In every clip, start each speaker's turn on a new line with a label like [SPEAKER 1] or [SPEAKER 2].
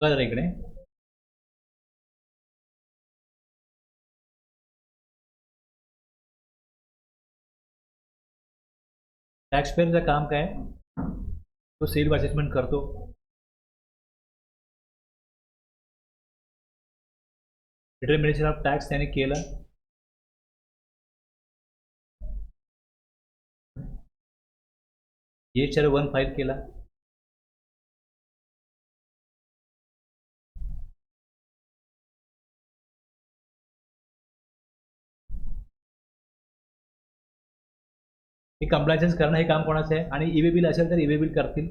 [SPEAKER 1] बघा जरा इकडे टॅक्स पेअरचं काम काय, तो सेल्फ असेसमेंट करतो, डिटर्मिनेशन ऑफ टॅक्स त्याने केलं, GSTR 1 फाईल केला, हे कंप्लायन्स करणं हे काम कोणाचं आहे, आणि ईवे बिल असेल तर ईवे बिल करतील.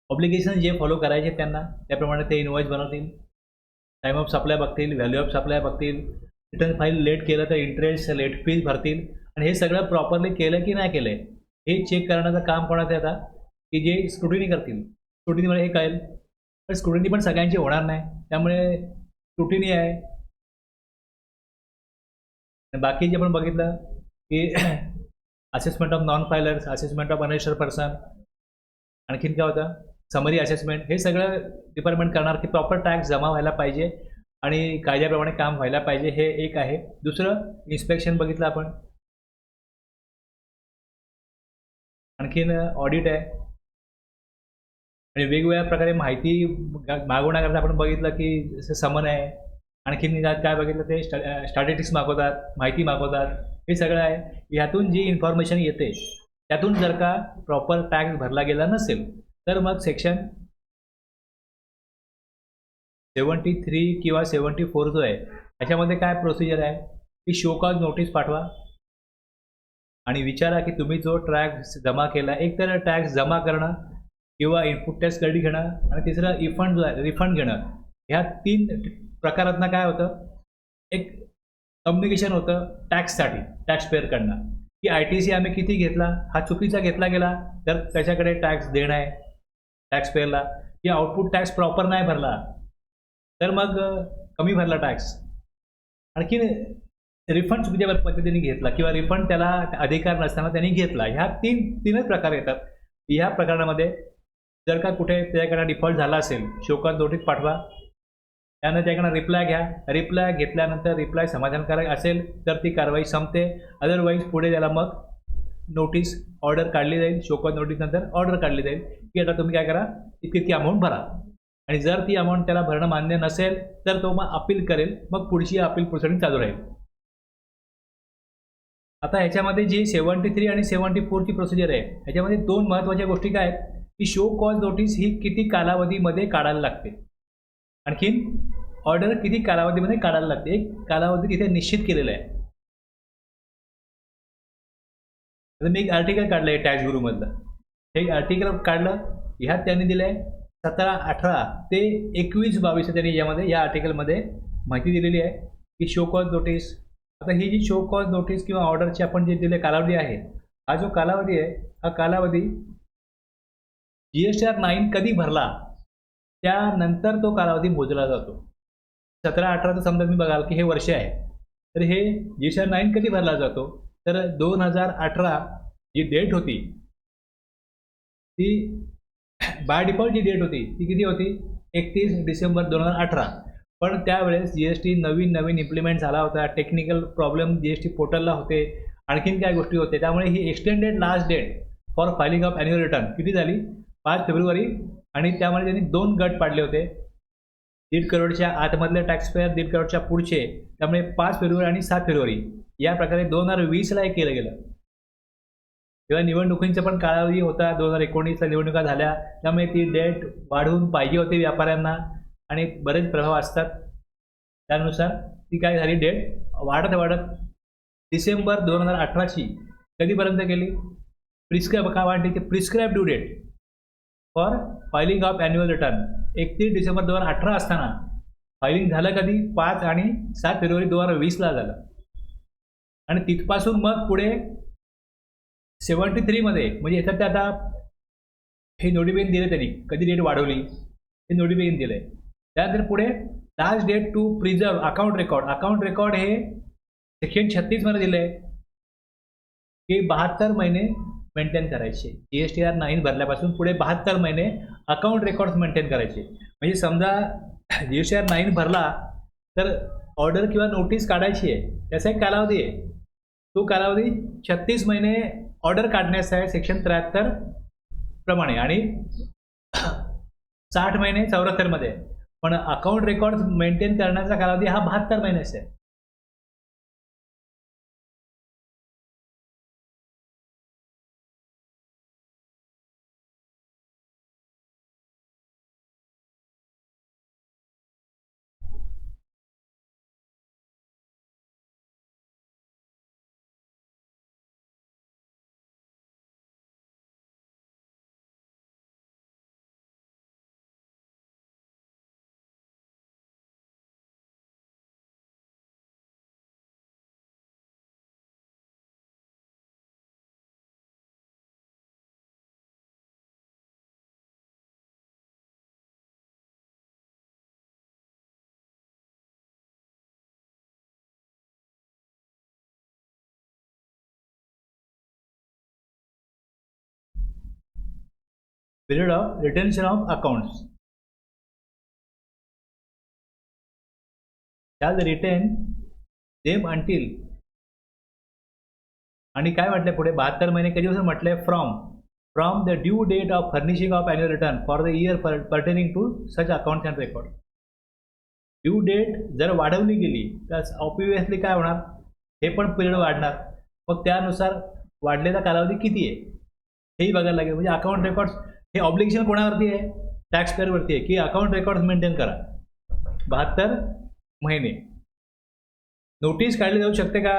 [SPEAKER 1] ऑब्लिगेशन जे फॉलो करायचे त्यांना त्याप्रमाणे ते इनवॉइस बनवतील, टाइम ऑफ सप्लाय बघतील, व्हॅल्यू ऑफ सप्लाय बघतील, रिटर्न फाईल लेट केलं तर इंटरेस्ट लेट फीज भरतील, आणि हे सगळं प्रॉपरली केलं की नाही केलं हे चेक करण्याचं काम कोणाचं आहे आता, की जे स्क्रुटिनी करतील. स्क्रुटिनीमुळे हे कळेल, पण स्क्रुटिनी पण सगळ्यांची होणार नाही, त्यामुळे स्क्रुटिनी आहे. बाकी जे आपण बघितलं की assessment of non filers, assessment of unregistered person, आणखीन काय होतं समरी असेसमेंट, हे सगळं डिपार्टमेंट करणार की प्रॉपर टॅक्स जमा व्हायला पाहिजे आणि कायद्याप्रमाणे काम व्हायला पाहिजे, हे एक आहे. दुसरं इन्स्पेक्शन बघितलं आपण, आणखीन ऑडिट आहे, आणि वेगवेगळ्या प्रकारे माहिती मागवण्याकरता आपण बघितलं की जसं समन आहे, आणखीन काय बघितलं ते स्टॅटिस्टिक्स मागवतात, माहिती मागवतात, हे सगळं आहे. यातून जी इन्फॉर्मेशन येते त्यातून जर का प्रॉपर टॅक्स भरला गेला नसेल तर मग सेक्शन 73 किंवा 74 जो आहे त्याच्यामध्ये काय प्रोसिजर आहे की शो कॉज नोटीस पाठवा आणि विचारा की तुम्ही जो टॅक्स जमा केला, एक तर टॅक्स जमा करणं किंवा इनपुट टॅक्स क्रेडिट घेणं, आणि तिसरं रिफंड घेणं. ह्या 3 प्रकारातनं काय होतं, एक कम्युनिकेशन होतं टॅक्ससाठी टॅक्स पेअरकडनं की ITC आम्ही किती घेतला, हा चुकीचा घेतला गेला तर त्याच्याकडे टॅक्स देणं आहे टॅक्स पेअरला, की आउटपुट टॅक्स प्रॉपर नाही भरला तर मग कमी भरला टॅक्स, आणखी रिफंड चुकीच्या पद्धतीने घेतला किंवा रिफंड त्याला अधिकार नसताना त्यांनी घेतला. ह्या तीनच प्रकार येतात. ह्या प्रकरणामध्ये जर का कुठे त्याच्याकडनं डिफॉल्ट झाला असेल, शोकॉज नोटीस पाठवा, त्यानंतर त्याकडनं रिप्लाय घ्या, रिप्लाय घेतल्यानंतर रिप्लाय समाधानकारक असेल तर ती कारवाई संपते, अदरवाईज पुढे त्याला मग नोटीस ऑर्डर काढली जाईल, शोकॉज नोटीस नंतर ऑर्डर काढली जाईल की आता तुम्ही काय करा, इतकी अमाऊंट भरा, आणि जर ती अमाऊंट त्याला भरणं मान्य नसेल तर तो मग अपील करेल, मग पुढची अपील प्रोसिडिंग चालू राहील. आता ह्याच्यामध्ये जी 73 आणि 74 ची प्रोसिजर आहे ह्याच्यामध्ये 2 महत्त्वाच्या गोष्टी काय आहेत की शो कॉज नोटीस ही किती कालावधीमध्ये काढायला लागते, आणखीन ऑर्डर किती कालावधीमध्ये काढायला लागते, एक कालावधी तिथे निश्चित केलेला आहे. तर मी एक आर्टिकल काढलं आहे टॅक्स गुरुमधलं, हे आर्टिकल काढलं, ह्यात त्यांनी दिलं आहे 17-18 ते 21-22 त्यांनी यामध्ये या आर्टिकलमध्ये माहिती दिलेली आहे की शो कॉज नोटीस. आता ही जी शो कॉज नोटीस किंवा ऑर्डरची आपण जे दिले कालावधी आहे, हा जो कालावधी आहे हा कालावधी GSTR 9 कधी भरला त्यानंतर तो कालावधी मोजला जातो. 17-18 समजा तुम्ही बघाल की हे वर्ष आहे, तर हे GSTR 9 कधी भरला जातो, तर 2018 जी डेट होती ती बाय डिफॉल्ट जी डेट होती ती किती होती, 31 डिसेंबर 2018. पण त्यावेळेस GST नवीन इम्प्लिमेंट झाला होता, टेक्निकल प्रॉब्लेम GST पोर्टलला होते, आणखीन काय गोष्टी होते, त्यामुळे ही extended last date for filing of annual return किती झाली, 5 फेब्रुवारी, आणि त्यामुळे त्यांनी 2 गट पाडले होते, 1.5 करोडच्या आतमधले टॅक्स पेअर, 1.5 करोडच्या पुढचे, त्यामुळे 5 फेब्रुवारी आणि 7 फेब्रुवारी या प्रकारे 2020ला हे केलं गेलं. तेव्हा निवडणुकींचा पण कालावधी होता, 2019ला निवडणुका झाल्या, त्यामुळे ती डेट वाढवून पाहिजे होती व्यापाऱ्यांना, आणि बरेच प्रभाव असतात त्यानुसार ती काय झाली डेट वाढत डिसेंबर 2018ची कधीपर्यंत गेली, प्रिस्क्राईब काय वाढली की prescribe due date for filing of annual return 31 December 2018 असताना फायलिंग झालं कधी 5 आणि 7 फेब्रुवारी 2020ला झालं, आणि तिथपासून मग पुढे 73 मध्ये म्हणजे याच्यात आता हे नोटिफिकेशन दिले त्यांनी कधी डेट वाढवली हे नोटिफिकेशन दिलंय. त्यानंतर पुढे last date to preserve account record हे सेक्शन 36 मध्ये दिलंय की 72 महिने मेंटेन करायचे. GSTR 9 भरल्यापासून पुढे 72 महिने अकाउंट रेकॉर्ड्स मेंटेन करायचे. म्हणजे समजा GSTR 9 भरला तर ऑर्डर किंवा नोटीस काढायची आहे, त्याचा एक कालावधी आहे. तो कालावधी 36 महिने ऑर्डर काढण्याचा आहे सेक्शन 73 प्रमाणे आणि 60 महिने 74 मध्ये. पण अकाउंट रेकॉर्ड मेंटेन करण्याचा कालावधी हा 72 महिन्याचा आहे. Period of retention of accounts shall retain them until, आणि काय म्हटलंय पुढे 72 महिने कधीपासून म्हटलंय, from the due date of furnishing of annual return for the year pertaining to such accounts and record. Due date जर वाढवली गेली तर ऑब्वियसली काय होणार, हे पण पिरियड वाढणार. मग त्यानुसार वाढलेला कालावधी किती आहे हेही बघायला लागेल. म्हणजे अकाउंट रेकॉर्ड्स हे ऑब्लिगेशन कोणावरती आहे, टॅक्स पेअरवरती आहे की अकाउंट रेकॉर्ड मेंटेन करा 72 महिने. नोटीस काढली जाऊ शकते का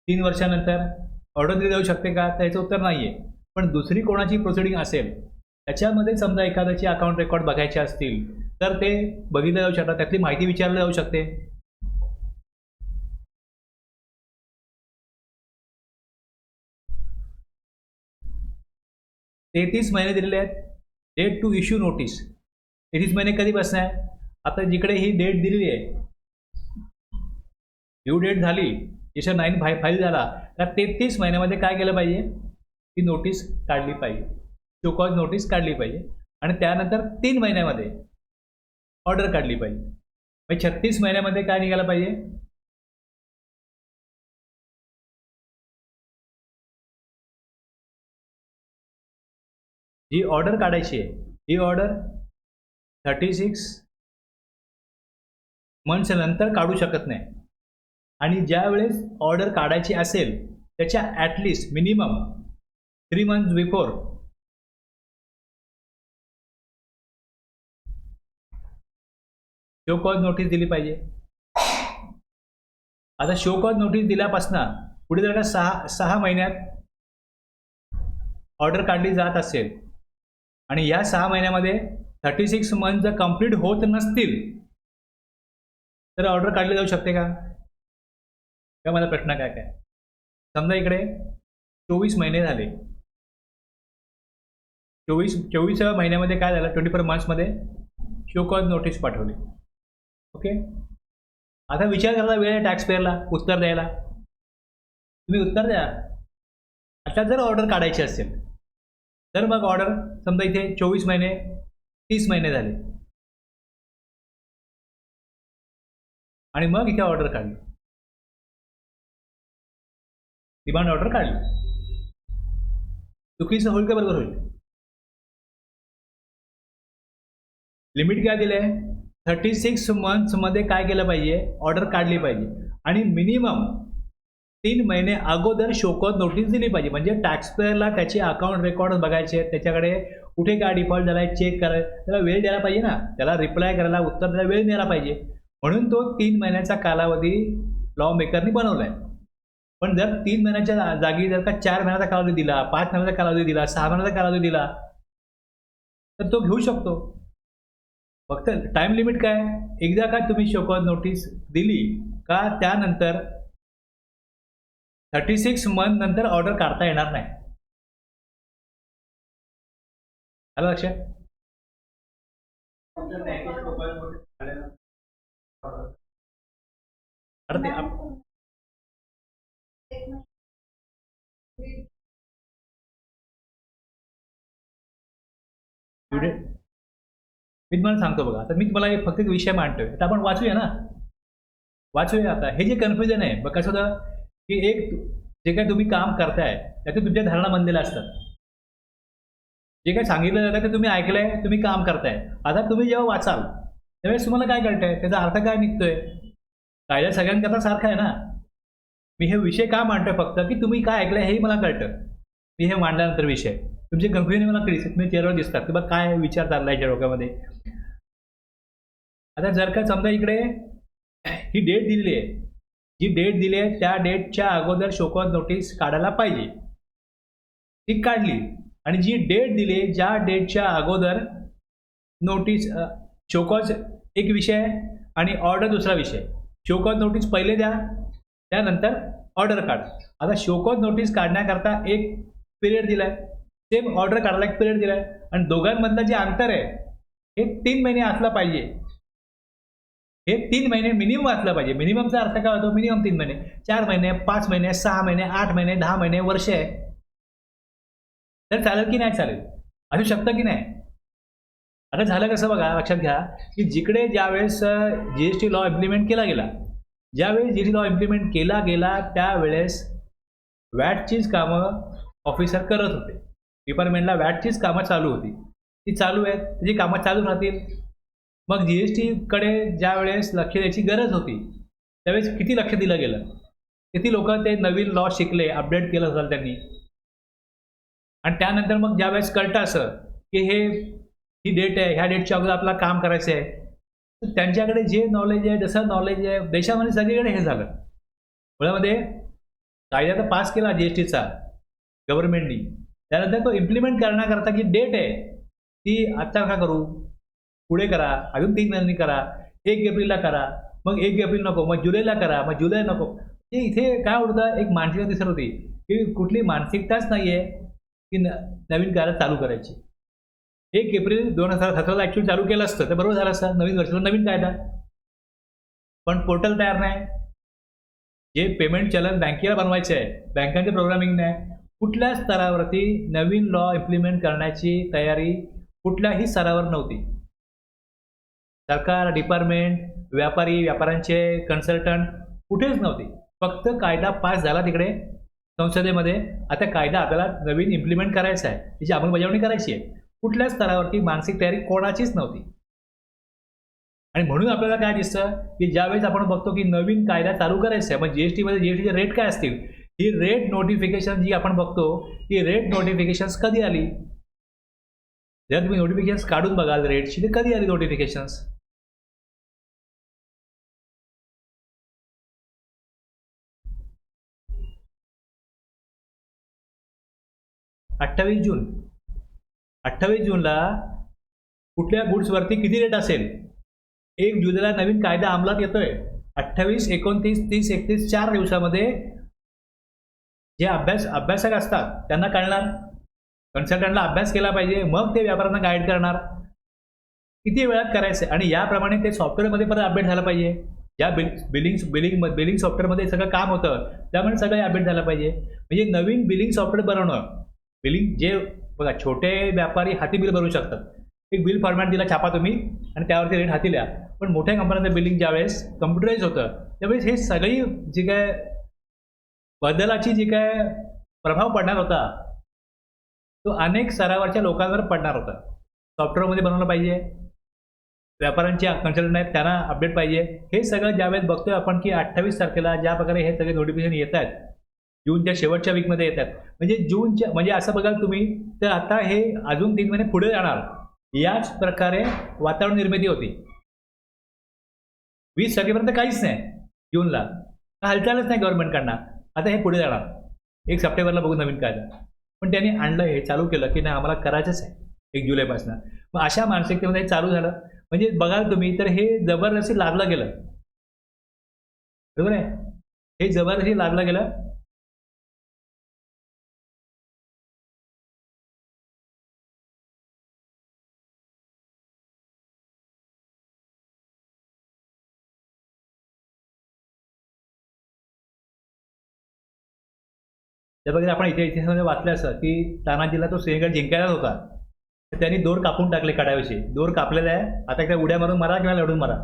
[SPEAKER 1] 3 वर्षानंतर, ऑर्डर दिली जाऊ शकते का, त्याचं उत्तर नाही आहे. पण दुसरी कोणाची प्रोसिडिंग असेल त्याच्यामध्ये समजा एखाद्याची अकाउंट रेकॉर्ड बघायचे असतील तर ते बघितलं जाऊ शकतात, त्यातली माहिती विचारली जाऊ शकते. तेहतीस महिने दिलेले आहेत. डेट टू इश्यू नोटीस 33 महिने कधी बसणार. आता जिकडे ही डेट दिलेली आहे, ड्यू डेट झाली, GSTR 9 फाईल झाला, तर 33 महिन्यामध्ये काय केलं पाहिजे, ती नोटीस काढली पाहिजे, शो कॉज नोटीस काढली पाहिजे. आणि त्यानंतर 3 महिन्यामध्ये ऑर्डर काढली पाहिजे. म्हणजे 36 महिन्यामध्ये काय निघालं पाहिजे, जी ऑर्डर काढायची आहे ही ऑर्डर 36 मंथ्स नंतर काढू शकत नाही. आणि ज्या वेळेस ऑर्डर काढायची असेल त्याच्या at least minimum 3 months before show cause notice दिली पाहिजे. आता शो कॉज नोटीस दिल्यापासून पुढे जर का 6 महिन्यात ऑर्डर काढली जात असेल आणि या 6 महिन्यामध्ये 36 मंथ जर कंप्लीट होत नसतील तर ऑर्डर काढली जाऊ शकते का, मला प्रश्न काय काय. समजा इकडे 24 महिने झाले, 24 महिन्यामध्ये काय झालं, 24 मंथ्समध्ये शो कॉज नोटीस पाठवली. ओके, आता विचार करायला वेळ आहे टॅक्स पेअरला उत्तर द्यायला. तुम्ही उत्तर द्या. आता जर ऑर्डर काढायची असेल तर मग ऑर्डर समजा इथे 24 महिने 30 महिने झाले आणि मग इथे ऑर्डर काढली, डिमांड ऑर्डर काढली. चुकीचं होईल का बरोबर होईल. लिमिट काय दिलं आहे, 36 मंथ्समध्ये काय केलं पाहिजे, ऑर्डर काढली पाहिजे आणि मिनिमम 3 महिने अगोदर शो कॉज नोटीस दिली पाहिजे. म्हणजे टॅक्स पेअरला त्याचे अकाउंट रेकॉर्ड बघायचे आहेत, त्याच्याकडे कुठे काय डिफॉल्ट झाला आहे चेक करायला, त्याला वेळ द्यायला पाहिजे ना, त्याला रिप्लाय करायला उत्तर द्यायला वेळ द्यायला पाहिजे. म्हणून तो 3 महिन्याचा कालावधी लॉ मेकरनी बनवला आहे. पण जर 3 महिन्याच्या जागी जर का 4 महिन्याचा कालावधी दिला, 5 महिन्याचा कालावधी दिला, 6 महिन्याचा कालावधी दिला तर तो घेऊ शकतो. फक्त टाइम लिमिट काय, एकदा का तुम्ही शो कॉज नोटीस दिली का त्यानंतर 36 मंथ नंतर ऑर्डर काढता येणार नाही. आलं लक्षात. अपडेट मी तुम्हाला सांगतो बघा. आता मी तुम्हाला फक्त एक विषय मांडतोय, आता आपण वाचूया ना, वाचूया. आता हे जे कन्फ्युजन आहे बघ कसं होतं, की एक जे काही तुम्ही काम करताय त्याचे तुमच्या धारणा बनलेल्या असतात. जे काही सांगितलं जातं ते तुम्ही ऐकलंय, तुम्ही काम करताय. आता तुम्ही जेव्हा वाचाल त्यावेळेस तुम्हाला काय कळतंय, त्याचा अर्थ काय निघतोय. कायदा सगळ्यांकरता सारखा आहे ना. मी हे विषय का मांडतोय फक्त, की तुम्ही काय ऐकलंय हेही मला कळतं. मी हे मांडल्यानंतर विषय तुमचे कन्फ्युजन मला तुम्ही चेहऱ्यावर दिसतात, की बघ काय विचार चाललाय याच्या डोक्यामध्ये. आता जर का समजा इकडे ही डेट दिलेली आहे, जी डेट दिली आहे त्या डेटच्या अगोदर शोकॉज नोटीस काढायला पाहिजे. ती काढली आणि जी डेट दिली ज्या डेटच्या अगोदर नोटीस शोकॉज एक विषय आहे आणि ऑर्डर दुसरा विषय. शोकॉज नोटीस पहिले द्या, त्यानंतर ऑर्डर काढा. आता शोकॉज नोटीस काढण्याकरता एक पिरियड दिलाय, सेम ऑर्डर काढायला एक पिरियड दिलाय आणि दोघांमधलं जे अंतर आहे हे 3 महिने असलं पाहिजे. हे 3 महिने मिनिमम असलं पाहिजे. मिनिममचा अर्थ काय होतो, मिनिमम 3 महिने, 4 महिने, 5 महिने, 6 महिने, 8 महिने, 10 महिने, वर्ष आहे. तर चालेल की नाही चालेल, असू शकतं की नाही. आता झालं कसं बघा, लक्षात घ्या की जिकडे ज्यावेळेस जीएसटी लॉ इम्प्लिमेंट केला गेला, ज्यावेळेस जीएसटी लॉ इम्प्लिमेंट केला गेला त्यावेळेस वॅटचीच कामं ऑफिसर करत होते. डिपार्टमेंटला वॅटचीच कामं चालू होती, ती चालू आहेत, त्याची कामं चालू राहतील. मग जीएसटीकडे ज्या वेळेस लक्ष द्यायची गरज होती त्यावेळेस किती लक्ष दिलं गेलं, किती लोक ते नवीन लॉ शिकले, अपडेट केलं असेल त्यांनी. आणि त्यानंतर मग ज्यावेळेस कळतं असं की ही डेट आहे, ह्या डेटच्या अगोदर आपल्याला काम करायचं आहे, तर त्यांच्याकडे जे नॉलेज आहे, जसं नॉलेज आहे देशामध्ये सगळीकडे हे झालं. मुळामध्ये कायदा तर पास केला जीएसटीचा गव्हर्नमेंटनी, त्यानंतर तो इम्प्लिमेंट करण्याकरता जी डेट आहे ती आत्ता का करू, पुढे करा, अजून 3 महिन्यांनी करा, 1 एप्रिलला करा, मग 1 एप्रिल नको, मग जुलैला करा, मग जुलै नको. हे इथे काय होतं, एक मानसिकता दिसत होती की कुठली मानसिकताच नाही आहे की नवीन कायदा चालू करायची. 1 एप्रिल 2017 ॲक्च्युअली चालू केलं असतं तर बरोबर झालं असतं, नवीन वर्षाला नवीन कायदा. पण पोर्टल तयार नाही, जे पेमेंट चलन बँकेला बनवायचे आहे, बँकांचे प्रोग्रामिंग नाही. कुठल्या स्तरावरती नवीन लॉ इम्प्लिमेंट करण्याची तयारी कुठल्याही स्तरावर नव्हती. सरकार, डिपार्टमेंट, व्यापाऱ्यांचे कन्सल्टंट कुठेच नव्हते. फक्त कायदा पास झाला तिकडे संसदेमध्ये. आता कायदा आपल्याला नवीन इम्प्लिमेंट करायचा आहे, त्याची अंमलबजावणी करायची आहे. कुठल्या स्तरावरती मानसिक तयारी कोणाचीच नव्हती. आणि म्हणून आपल्याला काय दिसतं की ज्यावेळेस आपण बघतो की नवीन कायदा चालू करायचा आहे, मग जीएसटीमध्ये जीएसटीचे रेट काय असतील, ही रेट नोटिफिकेशन जी आपण बघतो ती रेट नोटिफिकेशन्स कधी आली. जर तुम्ही नोटिफिकेशन्स काढून बघाल रेटची, तर कधी आली नोटिफिकेशन्स. 28 जून. 28 जूनला कुठल्या गुड्सवरती किती रेट असेल. 1 जुलैला नवीन कायदा अंमलात येतोय. 28, 29, 30, 31 4 दिवसामध्ये जे अभ्यासक असतात त्यांना कळणार, कन्सल्टंटला अभ्यास केला पाहिजे, मग ते व्यापाऱ्यांना गाईड करणार किती वेळात करायचं. आणि याप्रमाणे ते सॉफ्टवेअरमध्ये परत अपडेट झालं पाहिजे. ज्या बिलिंग सॉफ्टवेअरमध्ये सगळं काम होतं त्यामुळे सगळं अपडेट झालं पाहिजे. म्हणजे नवीन बिलिंग सॉफ्टवेअर बनवणं, बिलिंग जे बघा छोटे व्यापारी हाती बिल भरू शकतात. एक बिल फॉर्मॅट दिला छापा तुम्ही आणि त्यावरती रेट हाती लिहा. पण मोठ्या कंपन्यांचं बिलिंग ज्यावेळेस कम्प्युटराईज होतं त्यावेळेस हे सगळी जी काय बदलाची जी काय प्रभाव पडणार होता तो अनेक स्तरावरच्या लोकांवर पडणार होता. सॉफ्टवेअरमध्ये बनवलं पाहिजे, व्यापाऱ्यांचे कन्सल्टंट आहेत त्यांना अपडेट पाहिजे. हे सगळं ज्यावेळेस बघतोय आपण की 28 तारखेला ज्या प्रकारे हे सगळे नोटिफिकेशन येत आहेत, जूनच्या शेवटच्या वीकमध्ये येतात. म्हणजे जूनच्या म्हणजे असं बघाल तुम्ही तर आता हे अजून 3 महिने पुढे जाणार. याच प्रकारे वातावरण निर्मिती होती. 20 तारखेपर्यंत काहीच नाही जूनला, हालचालच नाही गव्हर्नमेंटकडनं. आता हे पुढे जाणार. 1 सप्टेंबरला बघू नवीन कायदा. पण त्यांनी आणलं, हे चालू केलं की नाही आम्हाला करायचंच आहे 1 जुलैपासून. मग अशा मानसिकतेमध्ये हे चालू झालं. म्हणजे बघाल तुम्ही तर हे जबरदस्ती लादलं गेलं, बरोबर आहे. हे जबरदस्ती लादलं गेलं. त्या बघितलं आपण इतिहासामध्ये वाचलं असं की तानाजीला तो सिंहगड जिंकायलाच होता. त्यांनी दोर कापून टाकले काढाविषयी. दोर कापलेला आहे, आता एकदा उड्या मारून मारा किंवा लढून मारा.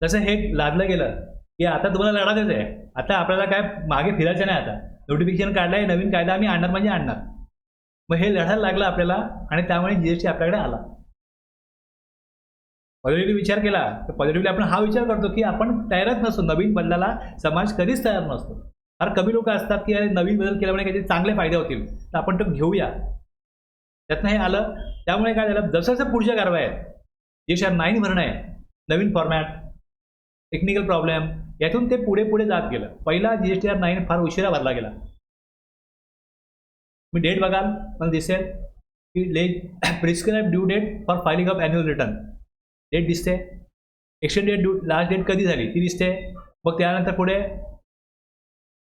[SPEAKER 1] तसं हे लादलं गेलं की आता तुम्हाला लढायचं आहे. आता आपल्याला काय मागे फिरायचं नाही. आता नोटिफिकेशन काढलंय, नवीन कायदा आम्ही आणणार म्हणजे आणणार. मग हे लढायला लागलं आपल्याला आणि त्यामुळे जीएसटी आपल्याकडे आला. पॉझिटिव्हली विचार केला तर पॉझिटिव्हली आपण हा विचार करतो की आपण तयारच नसतो. नवीन बदलाला समाज कधीच तयार नसतो. फार कमी लोक असतात की अरे नवीन बदल केल्यामुळे काहीतरी चांगले फायदे होतील तर आपण तो घेऊया. त्यातनं हे आलं. त्यामुळे काय झालं, जसं जसं पुढच्या कारवाई आहेत, GSR 9 भरणं आहे, नवीन फॉर्मॅट, टेक्निकल प्रॉब्लेम, यातून ते पुढे पुढे जात गेलं. पहिला GSR 9 फार उशिरा भरला गेला. मी डेट बघाल मला दिसेल की prescribe due date for filing of annual return date दिसते. एक्सटेंडेड ड्यू लास्ट डेट कधी झाली ती दिसते. मग त्यानंतर पुढे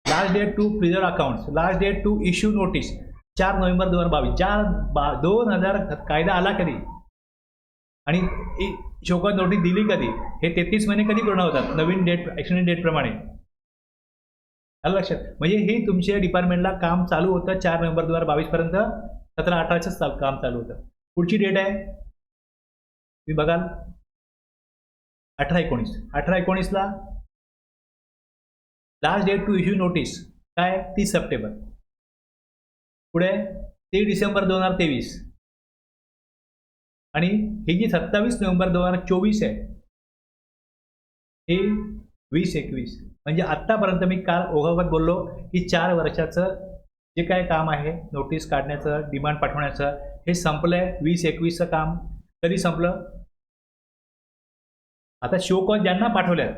[SPEAKER 1] last date to preserve accounts, last date to issue notice 4 November 2022. 2000 कायदा आला कधी आणि शोकत नोटीस दिली कधी, हे 33 महिने कधी पूर्ण होतात नवीन डेट एक्सटेंडेड डेटप्रमाणे. आलं लक्षात. म्हणजे हे तुमच्या डिपार्टमेंटला काम चालू होतं 4 नोव्हेंबर 2022 पर्यंत. 17-18चं काम चालू होतं. पुढची डेट आहे तुम्ही बघाल 18-19. 18-19ला last date to issue notice काय 30 सप्टेंबर. पुढे 3 डिसेंबर 2023 आणि ही जी 27 नोव्हेंबर 2024 आहे ही 20-21. म्हणजे आत्तापर्यंत मी काल ओघावत बोललो की 4 वर्षाचं जे काय काम आहे नोटीस काढण्याचं, डिमांड पाठवण्याचं, हे संपलंय. 20-21चं काम कधी संपलं. आता शो कॉज ज्यांना पाठवल्यात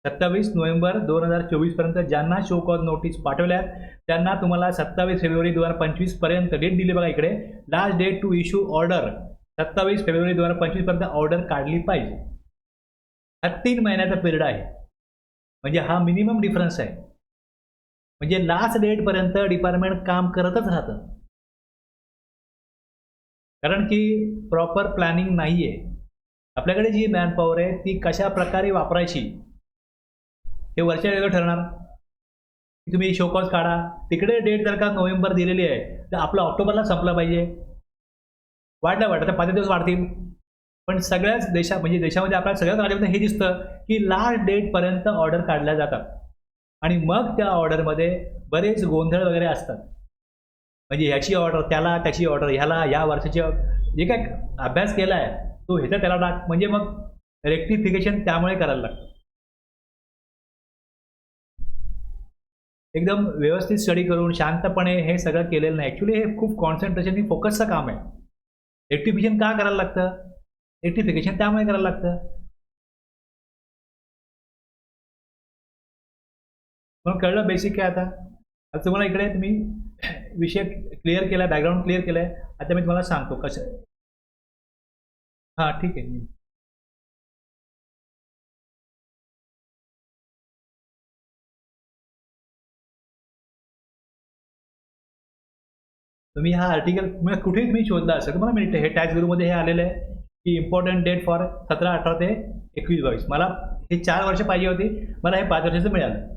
[SPEAKER 1] 27 नोव्हेंबर 2024 पर्यंत ज्यांना शो कॉज नोटीस पाठवल्यात त्यांना तुम्हाला 27 फेब्रुवारी 2025 पर्यंत डेट दिली बघा इकडे. Last date to issue order 27 February 2025 पर्यंत ऑर्डर काढली पाहिजे. हा 3 महिन्याचा पिरियड आहे. म्हणजे हा मिनिमम डिफरन्स आहे. म्हणजे लास्ट डेटपर्यंत डिपार्टमेंट काम करतच राहतं. कारण की प्रॉपर प्लॅनिंग नाही आहे. आपल्याकडे जी मॅनपॉवर आहे ती कशा प्रकारे वापरायची हे वरच्या लेवलवर ठरणार. तुम्ही शो कॉज काढा, तिकडे डेट जर का नोव्हेंबर दिलेली आहे तर आपलं ऑक्टोबरला संपलं पाहिजे. वाढलं आता 5 दिवस वाढतील. पण सगळ्याच म्हणजे देशामध्ये आपल्याला सगळ्यात राज्यामध्ये हे दिसतं की लास्ट डेटपर्यंत ऑर्डर काढल्या जातात आणि मग त्या ऑर्डरमध्ये बरेच गोंधळ वगैरे असतात. म्हणजे ह्याची ऑर्डर त्याला, त्याची ऑर्डर ह्याला, या वर्षाची जे काय अभ्यास केला आहे तो ह्याचा त्याला टाक. म्हणजे मग रेक्टिफिकेशन त्यामुळे करायला लागतं. एकदम व्यवस्थित स्टडी करून शांतपणे हे सगळं केलेलं नाही. ॲक्च्युली हे खूप कॉन्सन्ट्रेशन फोकसचं काम आहे. रेक्टिफिकेशन का करायला लागतं, रेक्टिफिकेशन त्यामुळे करायला लागतं. मग कळलं बेसिक काय. आता तुम्हाला इकडे तुम्ही विषय क्लिअर केला, बॅकग्राऊंड क्लिअर केलं आहे. आता मी तुम्हाला सांगतो कसं. हां ठीक आहे. तुम्ही हा आर्टिकल म्हणजे कुठेही तुम्ही शोधला असेल तुम्हाला मिळते. हे टॅक्स ब्युरोमध्ये हे आलेलं आहे की इम्पॉर्टंट डेट फॉर 17-18 ते 21-22. मला हे 4 वर्ष पाहिजे होती, मला हे 5 वर्षाचं मिळालं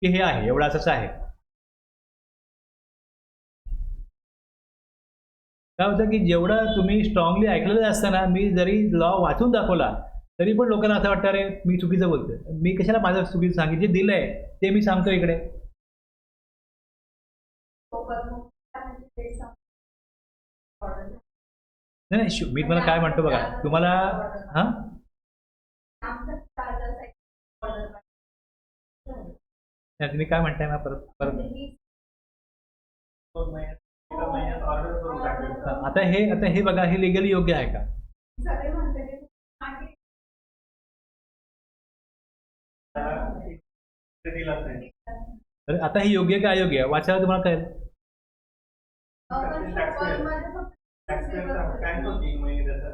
[SPEAKER 1] की हे आहे एवढं असंच आहे. काय होतं की जेवढं तुम्ही स्ट्रॉंगली ऐकलेलं असतं ना, मी जरी लॉ वाचून दाखवला तरी पण लोकांना असं वाटतं अरे मी चुकीचं बोलतोय. मी कशाला माझं चुकीचं सांगितलं, जे दिलंय ते मी सांगतो इकडे. नाही नाही मी तुम्हाला काय म्हणतो बघा तुम्हाला. हां तुम्ही काय म्हणताय ना परत परत. आता हे बघा हे लिगली योग्य आहे का. तर आता हे योग्य का अयोग्य आहे वाचायला तुम्हाला कळेल.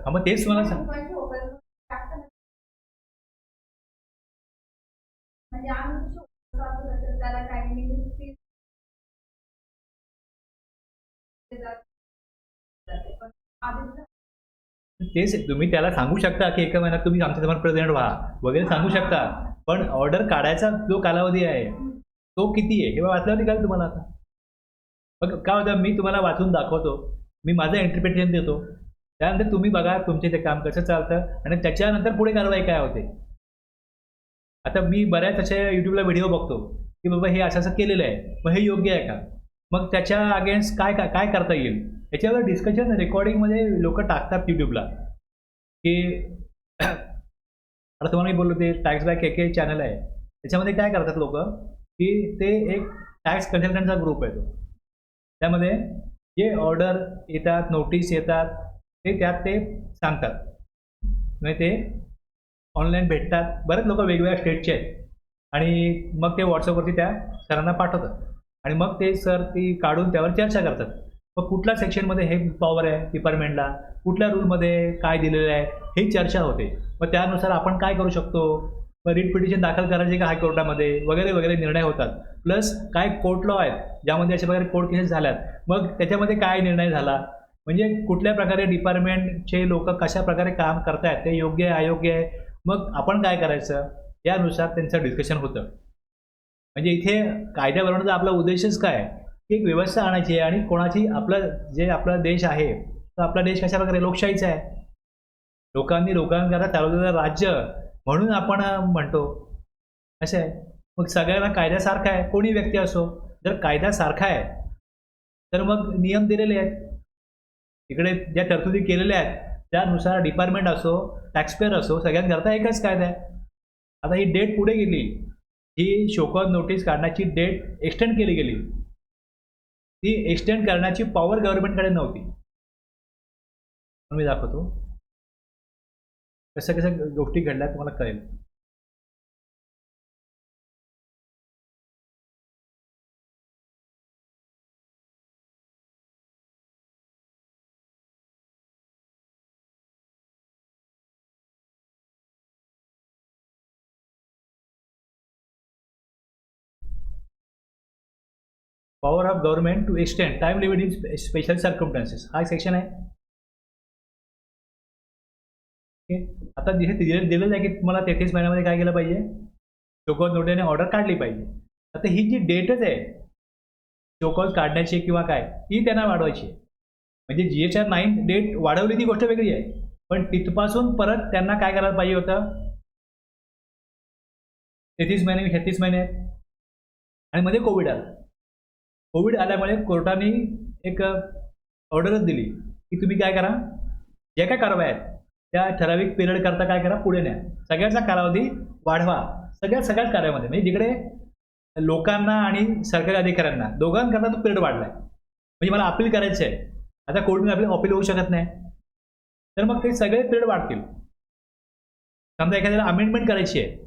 [SPEAKER 1] मग तेच तुम्हाला सांग. तेच तुम्ही त्याला सांगू शकता की एका महिन्यात तुम्ही आमच्या समोर प्रेझेंट व्हा वगैरे सांगू शकता. पण ऑर्डर काढायचा जो कालावधी आहे तो किती आहे हे वाचल्यावरती कळेल तुम्हाला. आता बघ काय होतं मी तुम्हाला वाचून दाखवतो मी माझं इंटरप्रिटेशन देतो, त्यानंतर तुम्ही बघा तुमचे ते काम कसं चालतं आणि त्याच्यानंतर पुढे कारवाई काय होते. आता मी बऱ्याच अशा यूट्यूबला व्हिडिओ बघतो की बाबा हे असं असं केलेलं आहे, मग हे योग्य आहे का, मग त्याच्या अगेन्स्ट काय काय काय करता येईल याच्यावर डिस्कशन रेकॉर्डिंगमध्ये लोक टाकतात यूट्यूबला की आता तुम्हाला मी बोललो ते टॅक्स बाय के चॅनल आहे, त्याच्यामध्ये काय करतात लोक की ते एक टॅक्स कन्सल्टंटचा ग्रुप आहे तो, त्यामध्ये जे ऑर्डर येतात नोटीस येतात ते त्यात ते सांगतात, म्हणजे ते ऑनलाईन भेटतात. बरेच लोक वेगवेगळ्या स्टेटचे आहेत आणि मग ते व्हॉट्सअपवरती त्या सरांना पाठवतात आणि मग ते सर ती काढून त्यावर चर्चा करतात. मग कुठल्या सेक्शनमध्ये हे पॉवर आहे डिपार्टमेंटला, कुठल्या रूलमध्ये काय दिलेलं आहे, ही चर्चा होते. मग त्यानुसार आपण काय करू शकतो, मग रिट पिटिशन दाखल करायचे का हायकोर्टामध्ये वगैरे वगैरे निर्णय होतात. प्लस काय कोर्ट लॉ आहेत ज्यामध्ये अशा प्रकारे कोर्ट केसेस झाल्यात, मग त्याच्यामध्ये काय निर्णय झाला, म्हणजे कुठल्या प्रकारे डिपार्टमेंटचे लोक कशा प्रकारे काम करतायत, ते योग्य आहे अयोग्य आहे, मग आपण काय करायचं यानुसार त्यांचं डिस्कशन होतं. म्हणजे इथे कायद्या बनवण्याचा आपला उद्देशच काय, की एक व्यवस्था आणायची आहे आणि कोणाची आपला देश आहे तर आपला देश कशा प्रकारे लोकशाहीचा आहे, लोकांनी लोकांकरता चालवलेलं राज्य म्हणून आपण म्हणतो असं आहे. मग सगळ्यांना कायद्यासारखा आहे, कोणी व्यक्ती असो, जर कायदा सारखा आहे तर मग नियम दिलेले आहेत, इकडे ज्या तरतुदी केलेल्या आहेत त्यानुसार डिपार्टमेंट असो टॅक्सपेअर असो सगळ्यांकरता एकच कायदा आहे. आता ही डेट पुढे गेली, ही शोकॉज नोटीस काढण्याची डेट एक्सटेंड केली गेली, ती एक्सटेंड करण्याची पॉवर गव्हर्नमेंटकडे नव्हती. मी दाखवतो कसं कसं गोष्टी घडल्या तुम्हाला कळेल. Power of government to extend time limit in special circumstances हा सेक्शन आहे. आता जिथे दिलेलं आहे की तुम्हाला 33 महिन्यामध्ये काय केलं पाहिजे, शोकॉज नोटीसने ऑर्डर काढली पाहिजे. आता ही जी डेटच आहे शोकॉज काढण्याची किंवा काय ही त्यांना वाढवायची आहे. म्हणजे GHR 9 डेट वाढवली ती गोष्ट वेगळी आहे, पण तिथपासून परत त्यांना काय करायला पाहिजे होतं, 33 महिने 36 महिने आणि मध्ये कोविड आला. कोविड आल्यामुळे कोर्टाने एक ऑर्डरच दिली की तुम्ही काय करा, ज्या काय कारवाई आहेत त्या ठराविक पिरियड करता काय करा पुढे न्या, सगळ्याचा कालावधी वाढवा, सगळ्याच कार्यामध्ये. म्हणजे जिकडे लोकांना आणि सरकारी अधिकाऱ्यांना दोघांकरता तो पिरियड वाढलाय, म्हणजे मला अपील करायचं आहे, आता कोर्टमध्ये आपली अपील होऊ शकत नाही, तर मग ते सगळे पिरियड वाढतील. समजा एखाद्याला अमेंडमेंट करायची आहे,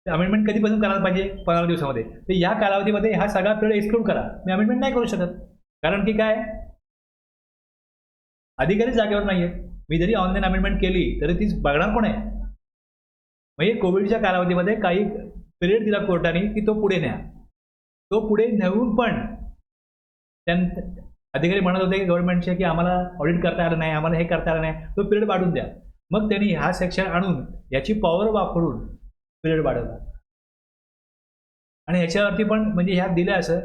[SPEAKER 1] ते अमेंडमेंट कधीपासून करायला पाहिजे, 15 दिवसामध्ये, तर या कालावधीमध्ये हा सगळा पिरियड एक्सक्लूड करा. मी अमेंडमेंट नाही करू शकत, कारण की काय अधिकारी जागेवर नाही आहेत. मी जरी ऑनलाईन अमेंडमेंट केली तरी ती बघणार कोण आहे. म्हणजे कोविडच्या कालावधीमध्ये काही पिरियड दिला कोर्टाने की तो पुढे न्या, तो पुढे नेऊन पण अधिकारी म्हणत होते गव्हर्नमेंटचे की आम्हाला ऑडिट करता आलं नाही, आम्हाला हे करता आलं नाही, तो पिरियड वाढून द्या. मग त्यांनी हा सेक्शन आणून याची पॉवर वापरून पिरियड वाढवला आणि ह्याच्यावरती पण म्हणजे ह्यात दिलं असं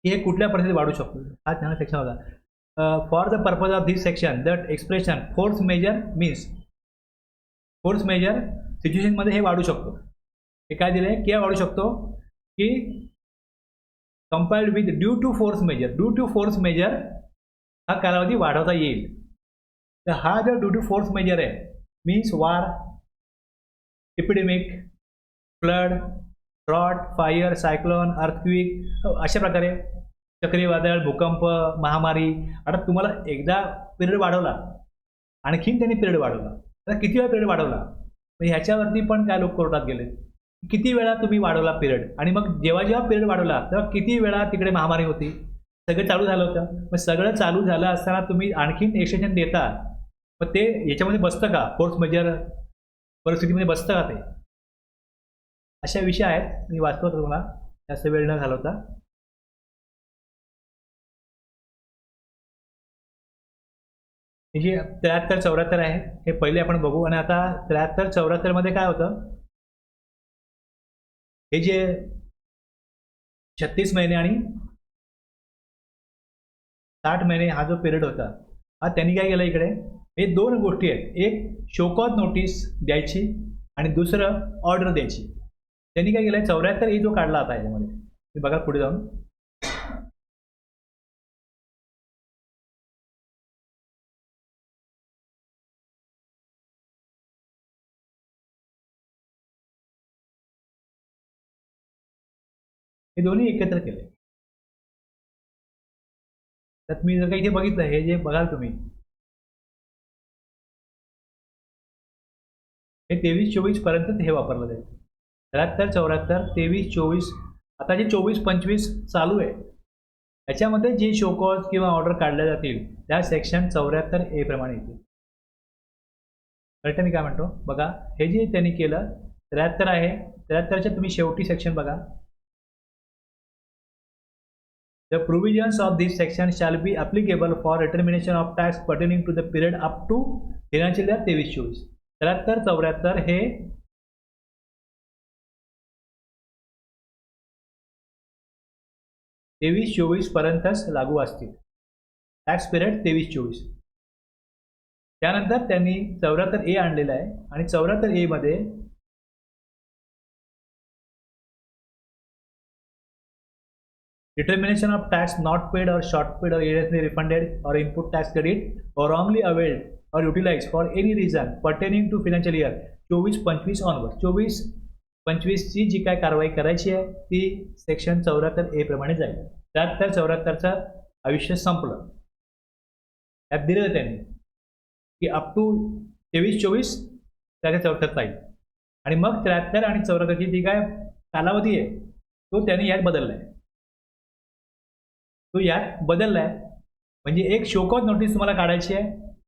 [SPEAKER 1] की हे कुठल्या परिस्थितीत वाढू शकतो. हा त्यांना सेक्शन होता. For the purpose of this section that expression force majeure means force majeure सिच्युएशनमध्ये हे वाढू शकतो. हे काय दिलं आहे की वाढू शकतो की compiled with due to force majeure. Due to force majeure हा कालावधी वाढवता येईल. तर हा जो ड्यू टू फोर्स मेजर आहे means war, epidemic, flood, drought, fire, cyclone, earthquake, अशा प्रकारे चक्रीवादळ, भूकंप, महामारी. आता तुम्हाला एकदा पिरियड वाढवला, आणखीन त्यांनी पिरियड वाढवला, तर किती वेळा पिरियड वाढवला, ह्याच्यावरती पण काय लोक कोर्टात गेले, किती वेळा तुम्ही वाढवला पिरियड, आणि मग जेव्हा जेव्हा पिरियड वाढवला तेव्हा किती वेळा तिकडे महामारी होती, सगळं चालू झालं होतं. मग सगळं चालू झालं असताना तुम्ही आणखीन एक्सटेन्शन देता, मग ते याच्यामध्ये बसतं का, फोर्स मेजर परिस्थितीमध्ये बसतं का ते, अशा विषय आहेत. मी वाचतो तुम्हाला, जास्त वेळ न घालवता. हे जे 73-74 आहे हे पहिले आपण बघू. आणि आता 73-74 मध्ये काय होतं, हे जे 36 महिने आणि 60 महिने हा जो पिरियड होता, हा त्यांनी काय केलं इकडे, हे दोन गोष्टी आहेत, एक शोकॉज नोटीस द्यायची आणि दुसरं ऑर्डर द्यायची. त्यांनी काय केलं, 74 जो काढला आता याच्यामध्ये, ते बघा पुढे जाऊन. हे दोन्ही एकत्र केले. तर तुम्ही जर का इथे बघितलं, हे जे बघाल तुम्ही, हे 23-24 पर्यंत हे वापरलं जाईल. 73-74, 23-24, आता जे 24-25 चालू आहे याच्यामध्ये जे शोकॉज किंवा ऑर्डर काढल्या जातील त्या सेक्शन 74A प्रमाणे येतील. करेक्ट मी काय म्हणतो बघा, हे जे त्यांनी केलं 73 आहे, 73च्या तुम्ही शेवटी सेक्शन बघा. The provisions of this section shall be applicable for determination of tax pertaining to the period up to financial year 23-24. 73-74 हे 23-24 पर्यंतच लागू असतील. Tax period 23-24. त्यानंतर त्यांनी 74A आणलेला आहे आणि 74A मध्ये determination of tax not paid or short paid or erroneously refunded or input tax credit or wrongly availed or utilized for any reason pertaining to financial year 24-25 onward. 24-25 ची जी काय कारवाई करायची आहे ती सेक्शन 74A प्रमाणे जाईल. त्यात 74चं आयुष्य संपलं. त्यात दिलं त्यांनी की अप टू 23-24 त्याच्या 74 जाईल आणि मग 73 आणि 74ची जी काय कालावधी आहे तो त्यांनी यात बदलला आहे. तो यात बदलला आहे म्हणजे एक शोकॉज नोटीस तुम्हाला काढायची आहे,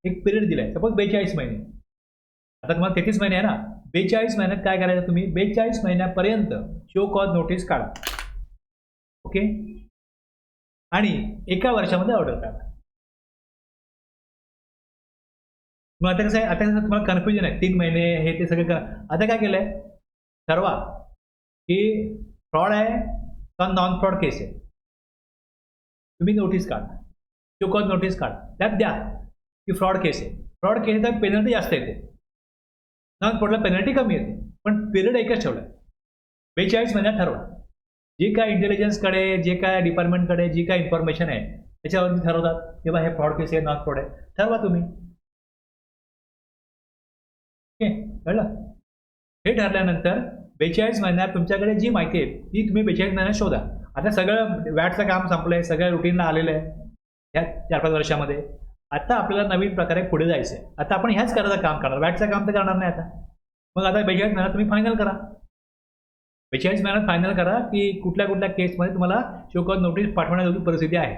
[SPEAKER 1] एक पिरियड दिला आहे, सपोज 42 महिने. आता तुम्हाला 33 महिने आहे ना, 42 महिन्यात काय करायचं, तुम्ही 42 महिन्यापर्यंत शोकॉज नोटीस काढा. ओके, आणि एका वर्षामध्ये ऑर्डर काढा. मग आता कसं आहे, आता कसं तुम्हाला कन्फ्युजन आहे, 3 महिने हे ते सगळं आता काय केलंय, ठरवा की फ्रॉड आहे का नॉन फ्रॉड केस आहे. तुम्ही नोटीस काढा, शोकॉज नोटीस काढा, त्यात द्या की फ्रॉड केस आहे. फ्रॉड केस तर पेनल्टी जास्त येते, नॉन फ्रॉडला पेनल्टी कमी येते, पण पिरियड एकच ठेवला आहे. 42 महिन्यात ठरवा. जे काय इंटेलिजन्सकडे, जे काय डिपार्टमेंटकडे जी काय इन्फॉर्मेशन आहे त्याच्यावरती ठरवतात की बा हे फ्रॉड केस आहे, नॉन फ्रॉड आहे, ठरवा तुम्ही. ओके, कळलं. हे ठरल्यानंतर 42 महिन्यात तुमच्याकडे जी माहिती आहे ती तुम्ही 42 महिन्यात शोधा. आता सगळं वॅटचं काम संपलंय, सगळ्या रुटीनला आलेलं आहे ह्या 4-5 वर्षामध्ये. आता आपल्याला नवीन प्रकारे पुढे जायचं आहे. आता आपण ह्याच करायचं काम करणार, वॅटचं काम तर करणार नाही आता. मग आता 42 महिन्यात तुम्ही फायनल करा. 42 महिन्यात फायनल करा की कुठल्या कुठल्या केसमध्ये तुम्हाला शोकॉज नोटीस पाठवण्याची परिस्थिती आहे.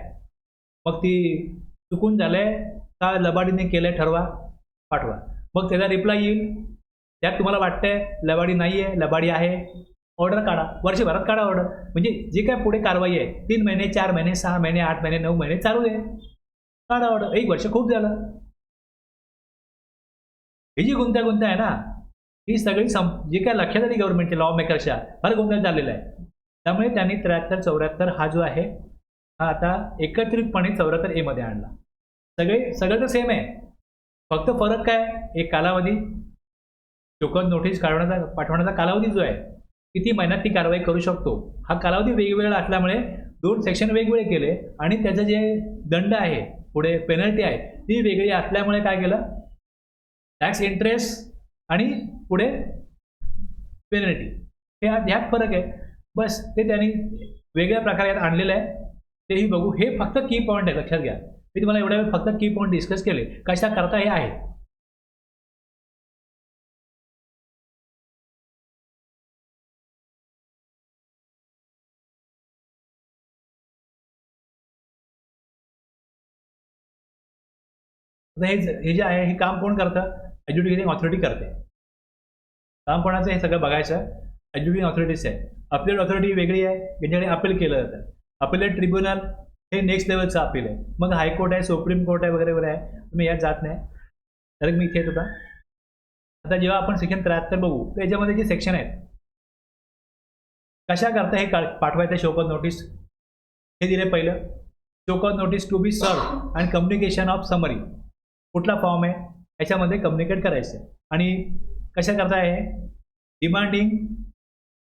[SPEAKER 1] मग ती चुकून झालंय का लबाडीने केलंय ठरवा, पाठवा. मग त्याचा रिप्लाय येईल, त्यात तुम्हाला वाटतंय लबाडी नाही आहे, लबाडी आहे, ऑर्डर काढा. वर्षभरात काढा ऑर्डर. म्हणजे जे काय पुढे कारवाई आहे 3 महिने, 4 महिने, 6 महिने, 8 महिने, 9 महिने चालू दे, काढा ऑर्डर. 1 वर्ष खूप झालं. ही जी गुंतागुंत आहे ना, ही सगळी जी काय लक्षात आली गव्हर्नमेंटच्या लॉ मेकरच्या, फार गोंधळ चाललेला आहे. त्यामुळे त्यांनी 73-74 हा जो आहे हा आता एकत्रितपणे 74A मध्ये आणला. सगळं तर सेम आहे, फक्त फरक काय, एक कालावधी, शोकॉज नोटीस पाठवण्याचा कालावधी जो आहे, किती महिन्यात ती कारवाई करू शकतो, हा कालावधी वेगवेगळा असल्यामुळे 2 सेक्शन वेगवेगळे केले आणि त्याचं जे दंड आहे, पुढे पेनल्टी आहे ती वेगळी असल्यामुळे काय केलं, टॅक्स इंटरेस्ट आणि पुढे पेनल्टी हे ह्यात फरक आहे. बस ते त्यांनी वेगळ्या प्रकारे आणलेलं आहे, तेही बघू. हे फक्त की पॉईंट आहे, लक्षात घ्या. मी तुम्हाला एवढ्या वेळ फक्त की पॉईंट डिस्कस केले, कशा करता हे आहे. हे जे आहे हे काम कोण करतं, एज्युकेटिंग ऑथॉरिटी करते. काम कोणाचं हे सगळं बघायचं एज्युकेटिंग ऑथॉरिटीच आहे. अपील ऑथॉरिटी वेगळी आहे, यांच्याकडे अपील केलं जातं. अपिलेट ट्रिब्युनल हे नेक्स्ट लेवलचं अपील आहे. मग हायकोर्ट आहे, सुप्रीम कोर्ट आहे, वगैरे वगैरे आहे. तुम्ही यात जात नाही, तर मी इथे येत होता. आता जेव्हा आपण सेक्शन 73 बघू तर याच्यामध्ये जे सेक्शन आहेत कशा करता हे पाठवायचं शोकॉज नोटीस हे दिले पहिलं. Show cause notice to be serve आणि कम्युनिकेशन ऑफ समरी कुठला फॉर्म आहे याच्यामध्ये कम्युनिकेट करायचं आहे. आणि कशा करता आहे डिमांडिंग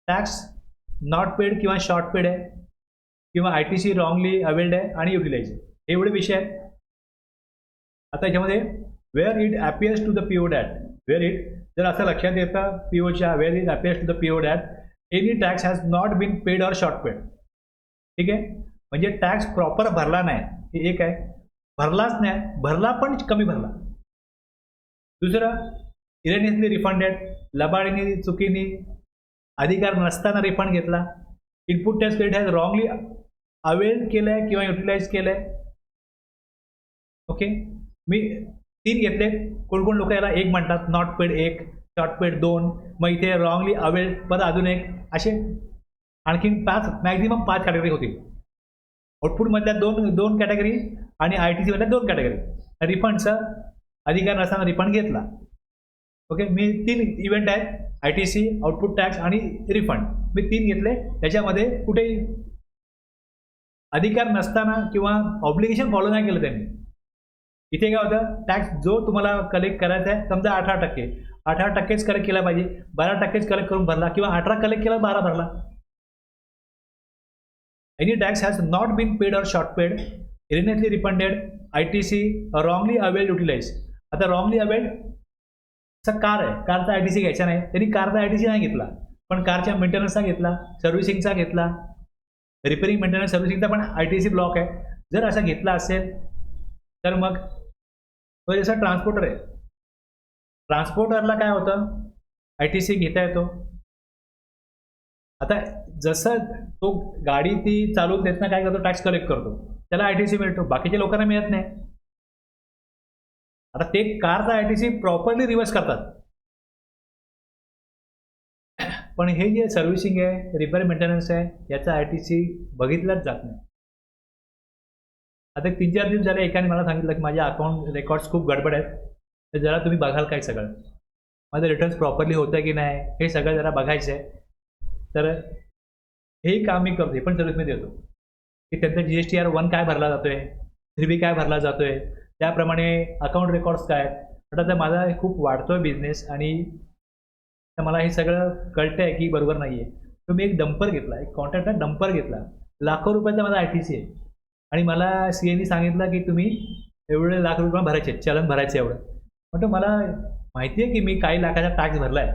[SPEAKER 1] टॅक्स नॉट पेड किंवा शॉर्ट पेड आहे किंवा ITC रॉंगली अवेल्ड आहे आणि युटिलाइज आहे. हे एवढे विषय आहेत. आता याच्यामध्ये where it appears to the PO that where it जर असं लक्षात येतं POच्या where it appears to the PO that any tax has not been paid or short paid. ठीक आहे, म्हणजे टॅक्स प्रॉपर भरला नाही हे एक आहे, भरलाच नाही, भरला पण कमी भरला. दुसरं इरेनियसली रिफंडेड, लबाडीने चुकीने अधिकार नसताना रिफंड घेतला. Input tax credit has wrongly avail केलंय किंवा युटिलाइज केलंय. ओके, मी 3 घेतले. कोण लोक याला 1 म्हणतात, नॉट पेड 1, शॉर्ट पेड 2, मग इथे रॉंगली अवेल परत अजून 1, असे आणखीन 5 मॅक्झिमम 5 कॅटेगरी होतील. आउटपुटमधल्या दोन कॅटेगरी आणि ITC मधल्या 2 कॅटेगरी. रिफंडचा अधिकार नसताना रिफंड घेतला. ओके, मी 3 इव्हेंट आहेत, ITC, आउटपुट टॅक्स आणि रिफंड. मी 3 घेतले. त्याच्यामध्ये कुठेही अधिकार नसताना किंवा ऑब्लिगेशन फॉलो नाही केलं त्यांनी. इथे काय होतं, टॅक्स जो तुम्हाला कलेक्ट करायचा आहे समजा 18%च कलेक्ट केला पाहिजे, 12%च कलेक्ट करून भरला किंवा 18 कलेक्ट केला 12 भरला. Any tax has not been paid or short paid, erroneously refunded, ITC wrongly availed utilize. आता रॉंगली अवेल्ड चा कार आहे, कारचा ITC घ्यायचा नाही, त्यांनी कारचा ITC नाही घेतला, पण कारच्या मेंटेनन्सचा घेतला, सर्व्हिसिंगचा घेतला, रिपेरिंग मेंटेनन्स सर्व्हिसिंगचा पण ITC ब्लॉक आहे. जर असा घेतला असेल तर मग तो जसा ट्रान्सपोर्टर आहे, ट्रान्सपोर्टरला काय होतं ITC घेता येतो. आता जसं तो गाडी ती चालवून देताना काय करतो, टॅक्स कलेक्ट करतो, त्याला ITC मिळतो, बाकीच्या लोकांना मिळत नाही. आता ते कारचा ITC प्रॉपरली रिव्हर्स करतात, पण हे जे सर्व्हिसिंग आहे, रिपेअर मेंटेनन्स आहे, याचा ITC बघितलाच जात नाही. आता 3-4 दिवस झाले एकाने मला सांगितलं की माझ्या अकाउंट रेकॉर्ड्स खूप गडबड आहेत, तर जरा तुम्ही बघाल काय सगळं, माझं रिटर्न्स प्रॉपरली होतं की नाही हे सगळं जरा बघायचं आहे. तर हेही काम मी करतो, हे पण सर्व्हिस मी देतो की त्यांचा GSTR 1 काय भरला जातोय, 3B काय भरला जातोय, त्याप्रमाणे अकाउंट रेकॉर्ड्स काय आहेत. आता तर माझा खूप वाढतोय बिझनेस आणि तर मला हे सगळं कळतं आहे की बरोबर नाही आहे. तर मी एक डंपर घेतला, एक कॉन्ट्रॅक्टर डंपर घेतला, लाखो रुपयाचा माझा ITC आहे आणि मला CAने सांगितलं की तुम्ही एवढे लाख रुपये भरायचे, चलन भरायचे एवढं. म्हणतो मला माहिती आहे की मी काही लाखाचा टॅक्स भरला आहे,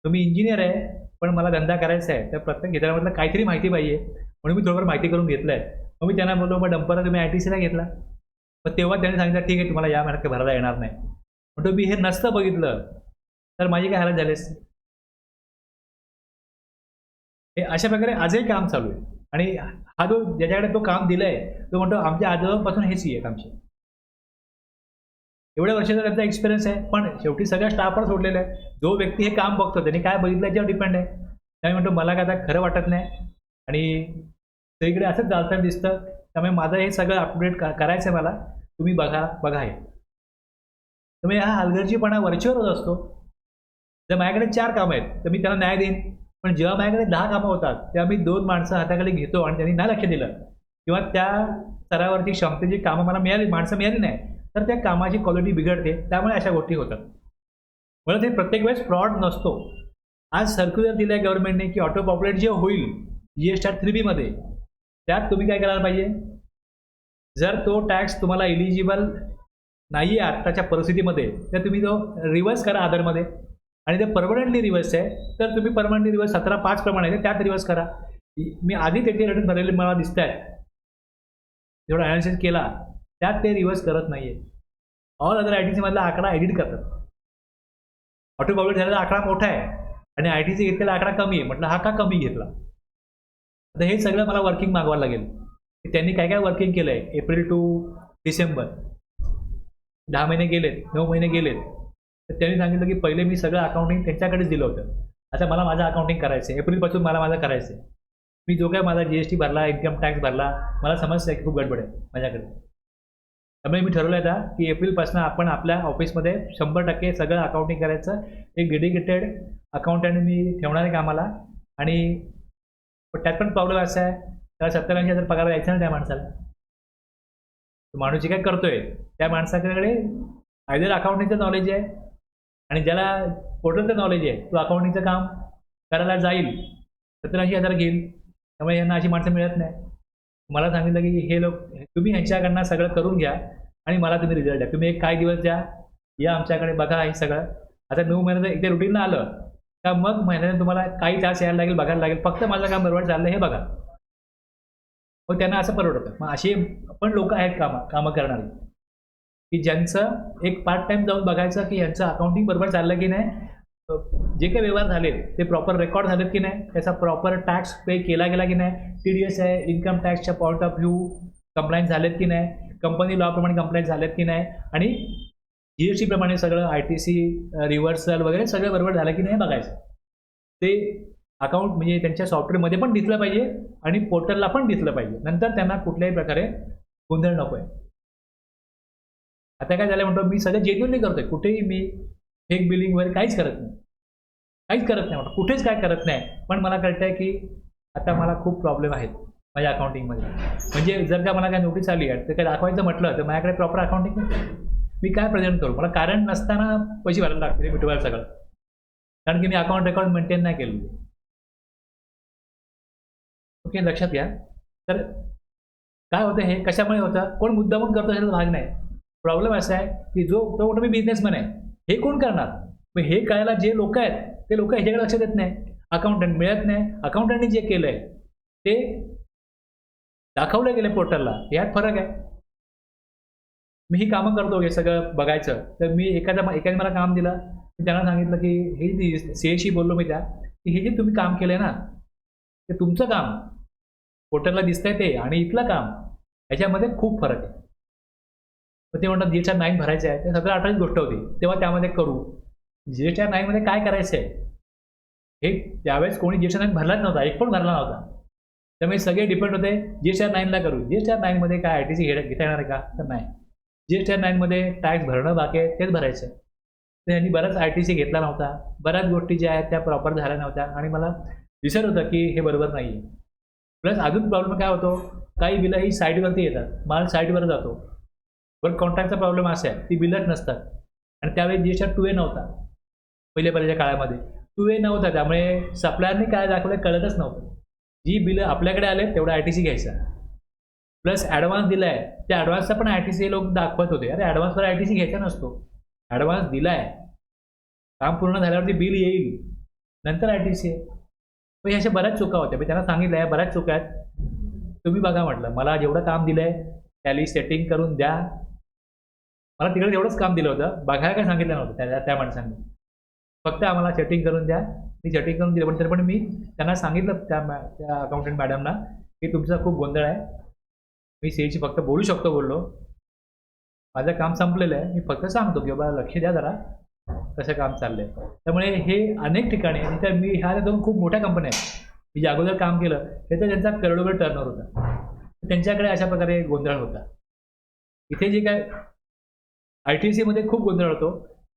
[SPEAKER 1] तुम्ही इंजिनियर आहे पण मला धंदा करायचा आहे, तर प्रत्येक घेतल्यामधलं काहीतरी माहिती पाहिजे, म्हणून मी थोडंफार माहिती करून घेतलं आहे. मग मी त्यांना बोललो मग डंपरला तुम्ही ITCला घेतला. मग तेव्हा त्यांनी सांगितलं ठीक आहे तुम्हाला या महिन्यात काही भरायला येणार नाही. म्हणतो मी हे नसतं बघितलं तर माझी काय हालत झाली असती. हे अशा प्रकारे आजही काम चालू आहे आणि हा जो ज्याच्याकडे तो काम दिलंय तो म्हणतो आमच्या आजोबापासून हेच आहे आमचे, एवढ्या वर्षाचा त्यांचा एक्सपिरियन्स आहे. पण शेवटी सगळ्या स्टाफवर सोडलेलं आहे, जो व्यक्ती हे काम बघतो त्यांनी काय बघितलं याच्यावर डिपेंड आहे. त्यामुळे म्हणतो मला काय आता खरं वाटत नाही आणि सगळीकडे असंच चालताना दिसतं, त्यामुळे माझं हे सगळं अपडेट करायचं आहे मला, तुम्ही बघा हे. त्यामुळे हा हलगर्जीपणा वरचेवर असतो. जर माझ्याकडे 4 कामं आहेत तर मी त्यांना न्याय देईन, पण जेव्हा माझ्याकडे 10 कामं होतात तेव्हा मी 2 माणसं हाताखाली घेतो आणि त्यांनी नाही लक्ष दिलं किंवा त्या स्तरावरची क्षमतेची कामं मला माणसं मिळाली नाही तर त्या कामाची क्वालिटी बिघडते. त्यामुळे अशा गोष्टी होतात. म्हणून हे प्रत्येक वेळेस फ्रॉड नसतो. आज सर्क्युलर दिलं आहे गव्हर्नमेंटने की ऑटो पॉप्युलेट जे होईल GSTR 3B मध्ये, त्यात तुम्ही काय करायला पाहिजे, जर तो टॅक्स तुम्हाला इलिजिबल नाही आहे आत्ताच्या परिस्थितीमध्ये तर तुम्ही तो रिव्हर्स करा आधारमध्ये, आणि जर परमनंटली रिव्हर्स आहे तर तुम्ही परमनंटली रिव्हर्स 17.5 प्रमाणे त्यात रिव्हर्स करा. मी आधी त्याचे रिटर्न भरलेले मला दिसत आहेत, जेवढा ॲनालिसिस केला त्यात ते रिव्हर्स करत नाही आहे. ऑल अदर ITC मधला आकडा एडिट करतात. ऑटो पॉप्युलेट झालेला आकडा मोठा आहे आणि ITC घेतलेला आकडा कमी आहे, म्हटलं हा का कमी घेतला. आता हे सगळं मला वर्किंग मागवायला लागेल की त्यांनी काय काय वर्किंग केलं आहे. एप्रिल टू डिसेंबर 10 महिने गेलेत, 9 महिने गेलेत, तर त्यांनी सांगितलं की पहिले मी सगळं अकाउंटिंग त्यांच्याकडेच दिलं होतं, आता मला माझं अकाउंटिंग करायचं आहे, एप्रिलपासून मला माझं करायचं आहे. मी जो काय माझा GST भरला, इन्कम टॅक्स भरला, मला समजतं की खूप गडबड आहे माझ्याकडे. त्यामुळे मी ठरवलं आता की एप्रिलपासून आपण आपल्या ऑफिसमध्ये 100% सगळं अकाउंटिंग करायचं. एक डेडिकेटेड अकाउंटंट मी ठेवणार आहे कामाला. आणि त्यात पण प्रॉब्लेम असा आहे, त्याला 70-80 हजार पगार द्यायचा ना त्या माणसाला, माणूस जे काय करतोय त्या माणसाकडे आयदर अकाउंटिंगचं नॉलेज आहे आणि ज्याला पोर्टलचं नॉलेज आहे तो अकाउंटिंगचं काम करायला जाईल 70-80 हजार घेईल. त्यामुळे यांना अशी माणसं मिळत नाही. मला सांगितलं की हे लोक तुम्ही ह्यांच्याकडनं सगळं करून घ्या आणि मला तुम्ही रिझल्ट द्या. तुम्ही एक काही दिवस द्या, या आमच्याकडे बघा हे सगळं. आता 9 महिन्याचं इथे रुटीनला आलं का मग महिन्याने तुम्हाला काही तास यायला लागेल, बघायला लागेल. फक्त माझं काम बरोबर चाललं हे बघा. मग त्यांना असं परवडतं. मग असे पण लोक आहेत कामं करणारे की ज्यांचं एक पार्ट टाइम जाऊन बघायचं की यांचं अकाउंटिंग बरोबर चाललं की नाही, जे काही व्यवहार झाले ते प्रॉपर रेकॉर्ड झालेत की नाही, त्याचा प्रॉपर टॅक्स पे केला गेला की नाही, TDS आहे, इन्कम टॅक्सच्या पॉईंट ऑफ व्ह्यू कंप्लायन्स झालेत की नाही, कंपनी लॉप्रमाणे कंप्लायन्स झालेत की नाही, आणि GST प्रमाणे सगळं ITC रिव्हर्सल वगैरे सगळं बरोबर झालं की नाही बघायचं. ते अकाउंट म्हणजे त्यांच्या सॉफ्टवेअरमध्ये पण दिसलं पाहिजे आणि पोर्टलला पण दिसलं पाहिजे. नंतर त्यांना कुठल्याही प्रकारे गोंधळ नको आहे. आता काय झालं म्हणतो, मी सगळं जेन्युअनली करतोय, कुठेही मी फेक बिलिंग वगैरे काहीच करत नाही, काहीच करत नाही म्हणतो, कुठेच काय करत नाही. पण मला कळतंय की आता मला खूप प्रॉब्लेम आहेत माझ्या अकाउंटिंगमध्ये. म्हणजे जर का मला काय नोटीस आली आहे तर काय दाखवायचं म्हटलं तर माझ्याकडे प्रॉपर अकाउंटिंग मी काय प्रेझेंट करू. मला कारण नसताना पैसे भरायला लागते ते मिटवायला सगळं, कारण की मी अकाउंट रेकॉर्ड मेंटेन नाही केलेली. ओके, लक्षात घ्या. तर काय होतं, हे कशामुळे होतं, कोण मुद्दामून करतो ह्याचा भाग नाही. प्रॉब्लेम असा आहे की तो म्हणतो मी बिझनेसमॅन आहे, हे कोण करणार. मग हे कळायला जे लोक आहेत ते लोक ह्याच्याकडे लक्ष देत नाही, अकाउंटंट मिळत नाही. अकाउंटंटने जे केलं आहे ते दाखवलं गेलं पोर्टलला, यात फरक आहे. मी ही कामं करतो हे सगळं बघायचं. तर मी एखाद्याने मला काम दिलं, मी त्यांना सांगितलं की हे CAशी बोललो मी त्या की हे जे तुम्ही काम केलं आहे ना ते तुमचं काम पोर्टलला दिसतंय ते आणि इथलं काम ह्याच्यामध्ये खूप फरक आहे. तर ते म्हणतात GST 9 भरायचं आहे, ते 17-18 गोष्ट होती तेव्हा त्यामध्ये करू. GST 9 मध्ये काय करायचं आहे हे त्यावेळेस कोणी GST 9 भरलाच नव्हता, एक पण भरला नव्हता. त्यामुळे सगळे डिपेंड होते GST 9ला करू. GST 9 मध्ये काय ITC घेता येणार आहे का, तर नाही. GST 9 मध्ये टॅक्स भरणं बाकी आहे तेच भरायचं आहे. तर यांनी बराच ITC घेतला नव्हता, बऱ्याच गोष्टी ज्या आहेत त्या प्रॉपर झाल्या नव्हत्या आणि मला दिसत होतं की हे बरोबर नाही आहे. प्लस अजून प्रॉब्लेम काय होतो, काही बिलं ही साईटवरती येतात, माल साईटवर जातो. पण कॉन्ट्रॅक्टचा प्रॉब्लेम असा आहे ती बिलच नसतात. आणि त्यावेळी GST 2A नव्हता, पहिल्या काळामध्ये 2A नव्हता. त्यामुळे सप्लायरने काय दाखवलं कळतच नव्हतं. जी बिलं आपल्याकडे आले तेवढा ITC घ्यायचा, प्लस ॲडव्हान्स दिला आहे त्या ॲडव्हान्सचा पण ITC लोक दाखवत होते. अरे ॲडव्हान्सवर ITC घ्यायचा नसतो, ॲडव्हान्स दिला आहे, काम पूर्ण झाल्यावरती बिल येईल नंतर ITC आहे. पण अशा बऱ्याच चुका होत्या. मी त्यांना सांगितलं या बऱ्याच चुका आहेत, तुम्ही बघा म्हटलं. मला जेवढं काम दिलं आहे टॅली सेटिंग करून द्या. मला तिकडे एवढंच काम दिलं होतं, बघायला काय सांगितलं नव्हतं त्या माणसांनी. फक्त आम्हाला सेटिंग करून द्या. मी सेटिंग करून दिलं, पण तरी पण मी त्यांना सांगितलं त्या अकाउंटंट मॅडमना की तुमचा खूप गोंधळ आहे. मी CAशी फक्त बोलू शकतो बोललो, माझं काम संपलेलं आहे. मी फक्त सांगतो की बाबा लक्ष द्या जरा कसं काम चाललंय. त्यामुळे हे अनेक ठिकाणी तिथे मी ह्या 2 खूप मोठ्या कंपन्या आहेत मी ज्या अगोदर काम केलं ते तर त्यांचा करोडोवर टर्नओव्हर होता. त्यांच्याकडे अशा प्रकारे गोंधळ होता. इथे जे काय ITC मध्ये खूप गोंधळ होतो,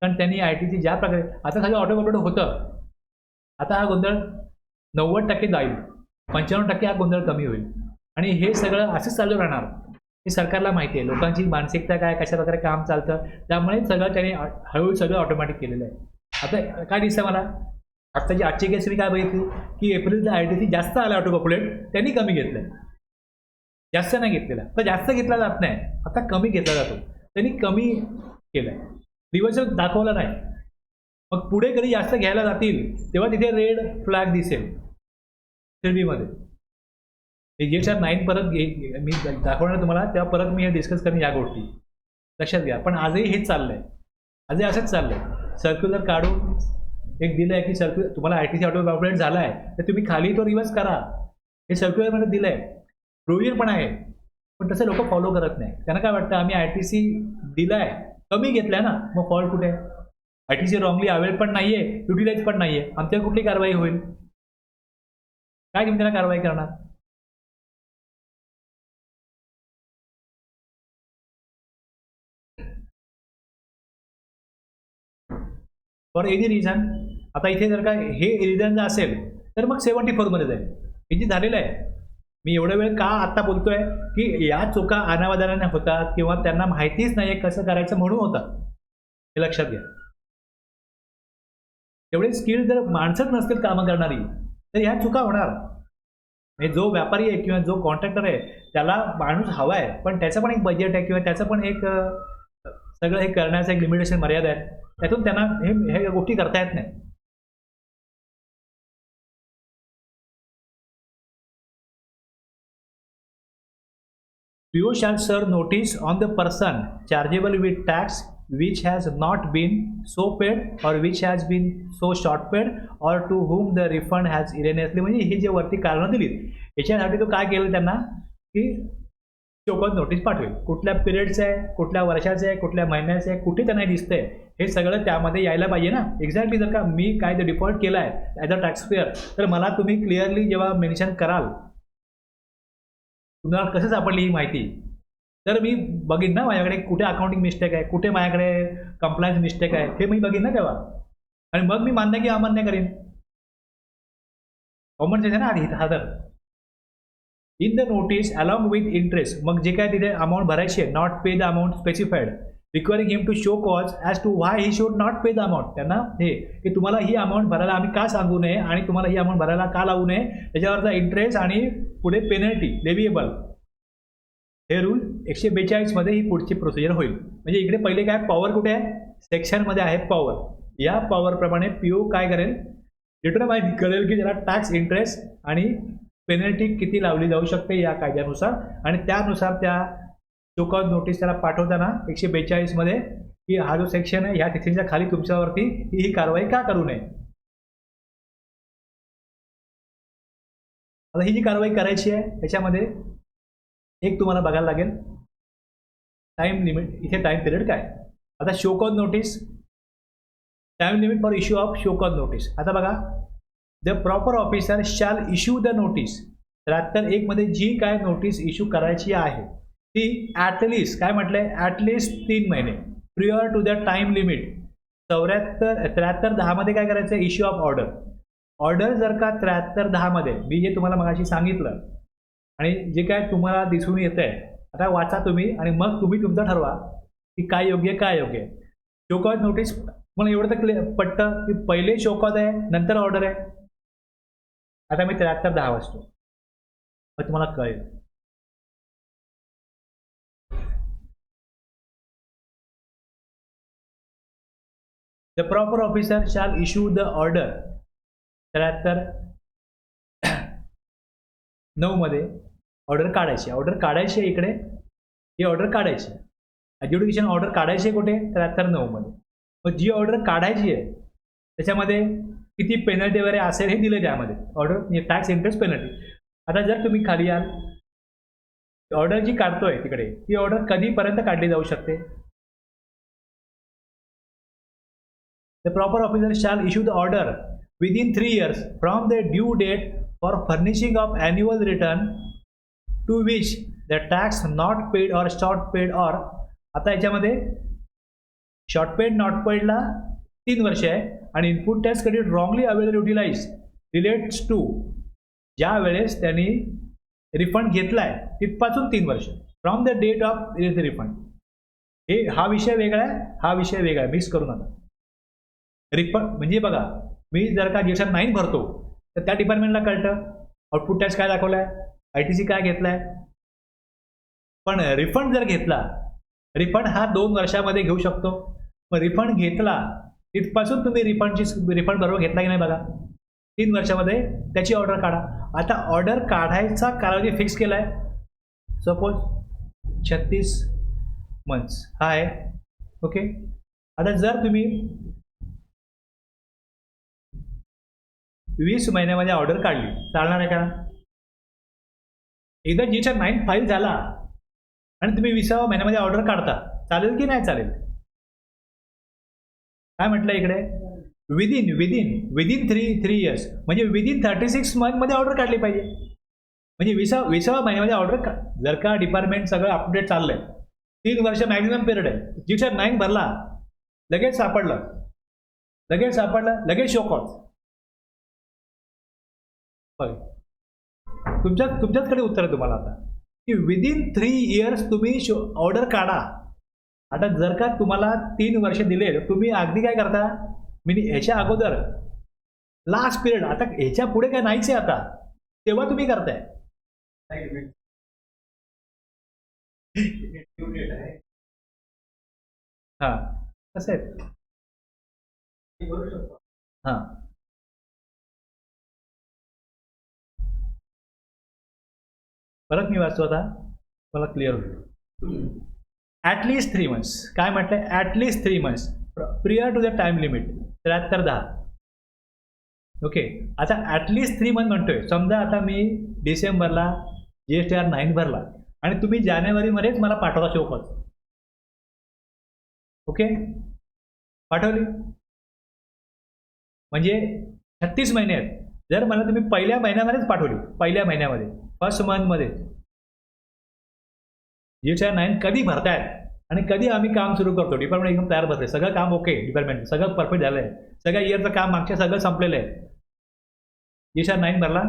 [SPEAKER 1] कारण त्यांनी ITC ज्या प्रकारे आता सगळं ऑटो कम्प्लीट होतं, आता हा गोंधळ 90% जाईल, 95% हा गोंधळ कमी होईल. आणि हे सगळं असंच चालू राहणार हे सरकारला माहिती आहे. लोकांची मानसिकता काय, कशा प्रकारे काम चालतं, त्यामुळे सगळं त्यांनी हळूहळू सगळं ऑटोमॅटिक केलेलं आहे. आता काय दिसतं मला, आत्ताची आजची केस मी काय बघितली की एप्रिलचा ITC जास्त आला ऑटो पॉप्युलेट, त्यांनी कमी घेतलं, जास्त नाही घेतलेला. तर जास्त घेतला जात नाही, आता कमी घेतला जातो. त्यांनी कमी केलंय, रिव्हर्सल दाखवलं नाही. मग पुढे कधी जास्त घ्यायला जातील तेव्हा तिथे रेड फ्लॅग दिसेल सेबीमध्ये. GST 9 परत मी दाखवणार तुम्हाला, तेव्हा परत मी हे डिस्कस करेन या गोष्टी, लक्षात घ्या. पण आजही हेच चाललंय, आजही असंच चाललंय. सर्क्युलर काढून एक दिलं आहे की सर्क्युलर तुम्हाला ITC ऑटो कॉम्प्लेट झाला आहे तर तुम्ही खाली तो रिव्हर्स करा, हे सर्क्युलरमध्ये दिलं आहे, प्रोव्हिजन पण आहे. पण तसं लोक फॉलो करत नाही. त्यांना काय वाटतं आम्ही ITC दिला आहे, कमी घेतलाय ना, मग फॉल्ट कुठे आहे. ITC रॉंगली अवेल पण नाही आहे, युटिलाइज पण नाही आहे, आमच्यावर कुठली कारवाई होईल, काय तुम्ही त्यांना कारवाई करणार. For any reason. आता इथे जर का हे रिझन जर असेल तर मग 74 मध्ये जाईल. हे जे झालेलं आहे मी एवढा वेळ का आता बोलतोय की या चुका अनावधानाने होतात किंवा त्यांना माहितीच नाही कसं करायचं म्हणून होतात, हे लक्षात घ्या. एवढे स्किल जर माणसंच नसतील कामं करणारी तर ह्या चुका होणार. म्हणजे जो व्यापारी आहे किंवा जो कॉन्ट्रॅक्टर आहे त्याला माणूस हवा आहे, पण त्याचं पण एक बजेट आहे किंवा त्याचं पण एक सगळं हे करण्याचं एक लिमिटेशन मर्यादा आहे. त्यातून त्यांना हे गोष्टी करता येत नाही. PO shall serve notice on the person chargeable with tax which has not been so paid or which has been so short paid or to whom the refund has erroneously. म्हणजे ही जे वरती कारणं दिलीत याच्यासाठी तो काय केलं त्यांना की चोकत नोटीस पाठवेल. कुठल्या पिरियडचं आहे, कुठल्या वर्षाचं आहे, कुठल्या महिन्याचं आहे, कुठे त्यांना दिसतंय हे सगळं त्यामध्ये यायला पाहिजे ना. एक्झॅक्टली जर का मी काय ते डिफॉल्ट केला आहे ॲज अ टॅक्स पेअर तर मला तुम्ही क्लिअरली जेव्हा मेन्शन कराल तुम्हाला कसं सापडली ही माहिती तर मी बघीन ना माझ्याकडे कुठे अकाउंटिंग मिस्टेक आहे, कुठे माझ्याकडे कंप्लायन्स मिस्टेक आहे हे मी बघीन ना तेव्हा, आणि मग मी मान्य की अमान्य करेन. कॉमन सेन्स आहे ना आधी हा. तर in the notice along with interest, मग जे काय तिथे अमाऊंट भरायची आहे, not pay the amount specified requiring him to show cause as to why he should not pay the amount. त्यांना हे की तुम्हाला ही अमाऊंट भरायला आम्ही का सांगू नये आणि तुम्हाला ही अमाऊंट भरायला का लावू नये, त्याच्यावरचा इंटरेस्ट आणि पुढे पेनल्टी लेव्हिएबल. हे रूल 142 मध्ये ही पुढची प्रोसिजर होईल. म्हणजे इकडे पहिले काय पॉवर कुठे आहे, सेक्शनमध्ये आहे पॉवर. या पॉवरप्रमाणे PO काय करेल, डिटरमाइन करेल की त्याला टॅक्स इंटरेस्ट आणि पेनल्टी किती लावली जाऊ शकते या कायद्यानुसार, आणि त्यानुसार त्या शोकॉज नोटीस त्याला पाठवताना 142 मध्ये की हा जो सेक्शन आहे ह्या सेक्शनच्या खाली तुमच्यावरती ही कारवाई का करू नये. आता ही जी कारवाई करायची आहे त्याच्यामध्ये एक तुम्हाला बघायला लागेल टाइम लिमिट. इथे टाइम पिरियड काय. आता show cause notice time limit for issue of show cause notice. आता बघा, the proper officer shall issue the notice. 73(1) मध्ये जी काय नोटीस इश्यू करायची आहे ती ॲटलिस्ट काय म्हटलंय, ॲटलिस्ट 3 महिने prior to the time limit. 73(10) मध्ये काय करायचं, इश्यू ऑफ ऑर्डर. ऑर्डर जर का 73(10) मध्ये मी जे तुम्हाला मगाशी सांगितलं आणि जे काय तुम्हाला दिसून येत आहे आता वाचा तुम्ही आणि मग तुम्ही तुमचं ठरवा की काय योग्य काय योग्य. शोकॉज नोटीस मला एवढं तर पटतं की पहिले शोकॉज आहे नंतर ऑर्डर आहे. आता मी 73(10) वाचतो मग तुम्हाला कळेल. The proper officer shall issue the order. 73(9) मध्ये ऑर्डर काढायची. ऑर्डर काढायची आहे इकडे, ही ऑर्डर काढायची. ॲड्ज्युडिकेशन ऑर्डर काढायची आहे कुठे, 73(9) मध्ये. मग जी ऑर्डर काढायची आहे त्याच्यामध्ये किती पेनल्टी वगैरे असेल हे दिलं त्यामध्ये ऑर्डर, म्हणजे टॅक्स इंटरेस्ट पेनल्टी. आता जर तुम्ही खाली याल, ऑर्डर जी काढतोय तिकडे ती ऑर्डर कधीपर्यंत काढली जाऊ शकते. The proper officer shall issue the order within 3 years from the due date for furnishing of annual return to which the tax not paid or short paid or. आता याच्यामध्ये शॉर्ट पेड नॉट पेडला 3 वर्ष आहे आणि input tax credit wrongly available utilise relates to ज्या वेळेस त्यांनी refund घेतला आहे तिथपासून 3 वर्ष from the date of refund. हे हा विषय वेगळा आहे, हा विषय वेगळा आहे, मिक्स करू नका. रिफंड म्हणजे बघा, मी जर का GSR 9 भरतो तर त्या डिपार्टमेंटला कळतं आउटपुट टॅक्स काय दाखवलाय, ITC काय घेतलाय. पण रिफंड जर घेतला, रिफंड हा 2 वर्षामध्ये घेऊ शकतो. मग रिफंड घेतला तिथपासून तुम्ही रिफंड बरोबर घेतला की नाही बघा, 3 वर्षामध्ये त्याची ऑर्डर काढा. आता ऑर्डर काढायचा कालावधी फिक्स केला आहे, सपोज 36 मंथ्स हा आहे. ओके. आता जर तुम्ही 20 महिन्यामध्ये ऑर्डर काढली चालणार आहे का. एकदा GSR 9 फाईल झाला आणि तुम्ही 20व्या महिन्यामध्ये ऑर्डर काढता, चालेल की नाही चालेल. काय म्हटलं इकडे, विदिन 3 इयर्स म्हणजे विदिन 36 मंथमध्ये ऑर्डर काढली पाहिजे. म्हणजे 20व्या महिन्यामध्ये ऑर्डर जर का डिपार्टमेंट सगळं अपडेट चाललंय, 3 वर्ष मॅक्झिमम पिरियड आहे, GSR 9 भरला लगेच सापडलं लगेच शो कॉज. तुमच्याचकडे उत्तर आहे तुम्हाला आता की विदिन 3 इयर्स तुम्ही ऑर्डर काढा. आता जर का तुम्हाला 3 वर्ष दिले तर तुम्ही अगदी काय करता, मी ह्याच्या अगोदर लास्ट पिरियड, आता ह्याच्या पुढे काय नाहीच आहे आता, तेव्हा तुम्ही करताय. हा कसं आहे. हा परत मी वाचतो आता, मला क्लिअर होईल. ॲटलिस्ट 3 मंथ्स काय म्हटलंय, at least 3 months prior to the time limit 7310. Okay, आता ॲटलिस्ट 3 मंथ म्हणतोय. समजा आता मी डिसेंबरला GSTR 9 भरला आणि तुम्ही जानेवारीमध्येच मला पाठवता शोकॉज. ओके, पाठवली म्हणजे 36 महिने आहेत. जर मला तुम्ही पहिल्या महिन्यामध्येच पाठवली, पहिल्या महिन्यामध्ये फर्स्ट मंथमध्ये GSTR 9 कधी भरतायत आणि कधी आम्ही काम सुरू करतो, डिपार्टमेंट एकदम तयार बसले, सगळं काम ओके, डिपार्टमेंट सगळं परफेक्ट झालं आहे, सगळ्या इयरचं काम मागच्या सगळं संपलेलं आहे. GSTR 9 भरला,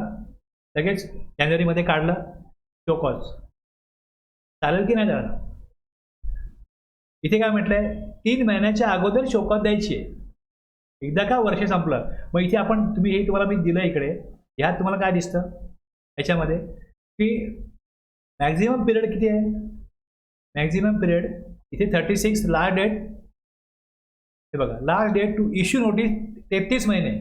[SPEAKER 1] लगेच जानेवारीमध्ये काढलं शोकॉज, चालेल की नाही चालेल. इथे काय म्हटलंय, 3 महिन्याच्या अगोदर शोकॉज द्यायची आहे. एकदा का वर्ष संपलं, मग इथे आपण तुम्ही हे तुम्हाला मी दिलं इकडे, ह्यात तुम्हाला काय दिसतं याच्यामध्ये की मॅक्झिमम पिरियड किती आहे. मॅक्झिमम पिरियड इथे 36, लास्ट डेट हे बघा, last date to issue notice 33 महिने.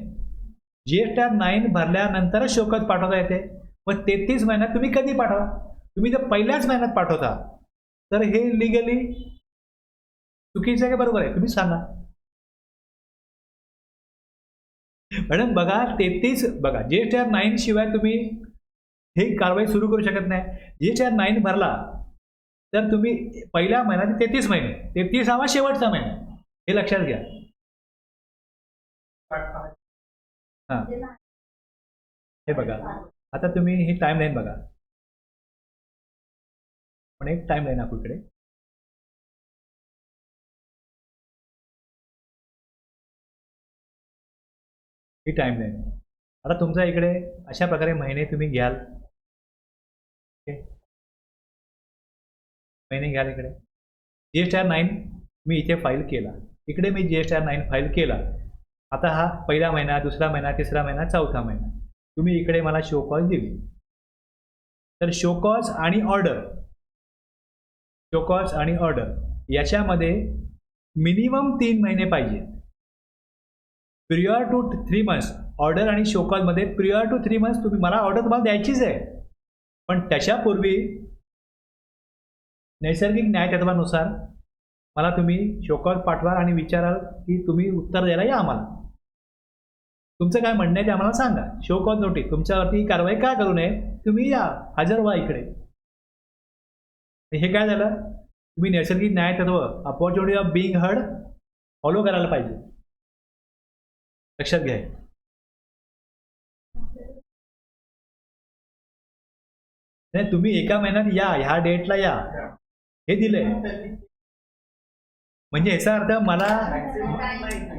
[SPEAKER 1] GSTR 9 भरल्यानंतरच शोकॉज पाठवता येते. मग 33 महिन्यात तुम्ही कधी पाठवा, तुम्ही जर पहिल्याच महिन्यात पाठवता तर हे लिगली चुकीचं आहे का बरोबर आहे, तुम्ही सांगा मॅडम. बघा 33 बघा, GSTR 9 शिवाय तुम्ही हे कारवाई सुरू करू शकत नाही. GSTR 9 भरला तर तुम्ही पहिल्या महिन्यात 33 महिने, 33वा शेवटचा महिना, हे लक्षात घ्या. हां हे बघा, आता तुम्ही ही टाइमलाईन बघा, पण एक टाइमलाईन आपल्याकडे ही टाइमलाईन. आता तुमचा इकडे अशा प्रकारे महिने तुम्ही घ्याल, महिने घ्याल इकडे. GSTR 9 मी इथे फाईल केला, इकडे मी GSTR 9 फाईल केला. आता हा पहिला महिना, दुसरा महिना, तिसरा महिना, चौथा महिना, तुम्ही इकडे मला शोकॉज दिली. तर शोकॉज आणि ऑर्डर, शोकॉज आणि ऑर्डर याच्यामध्ये मिनिमम 3 महिने पाहिजे. प्रियर टू 3 मंथ्स ऑर्डर आणि शोकॉजमध्ये प्रियर टू 3 मंथ्स तुम्ही मला ऑर्डर तुम्हाला द्यायचीच आहे. पण त्याच्यापूर्वी नैसर्गिक न्यायतत्वानुसार मला तुम्ही शोकॉज पाठवा आणि विचाराल की तुम्ही उत्तर द्यायला या आम्हाला. तुमचं काय म्हणणं आहे ते आम्हाला सांगा. शोकॉज नोटीस तुमच्यावरती कारवाई का करू नये, तुम्ही या, हजर व्हा इकडे. हे काय झालं, तुम्ही नैसर्गिक न्यायतत्व opportunity of being heard follow करायला पाहिजे, लक्षात घ्या. नाही तुम्ही एका महिन्यात या, ह्या डेटला या, हे दिलंय म्हणजे याचा अर्थ मला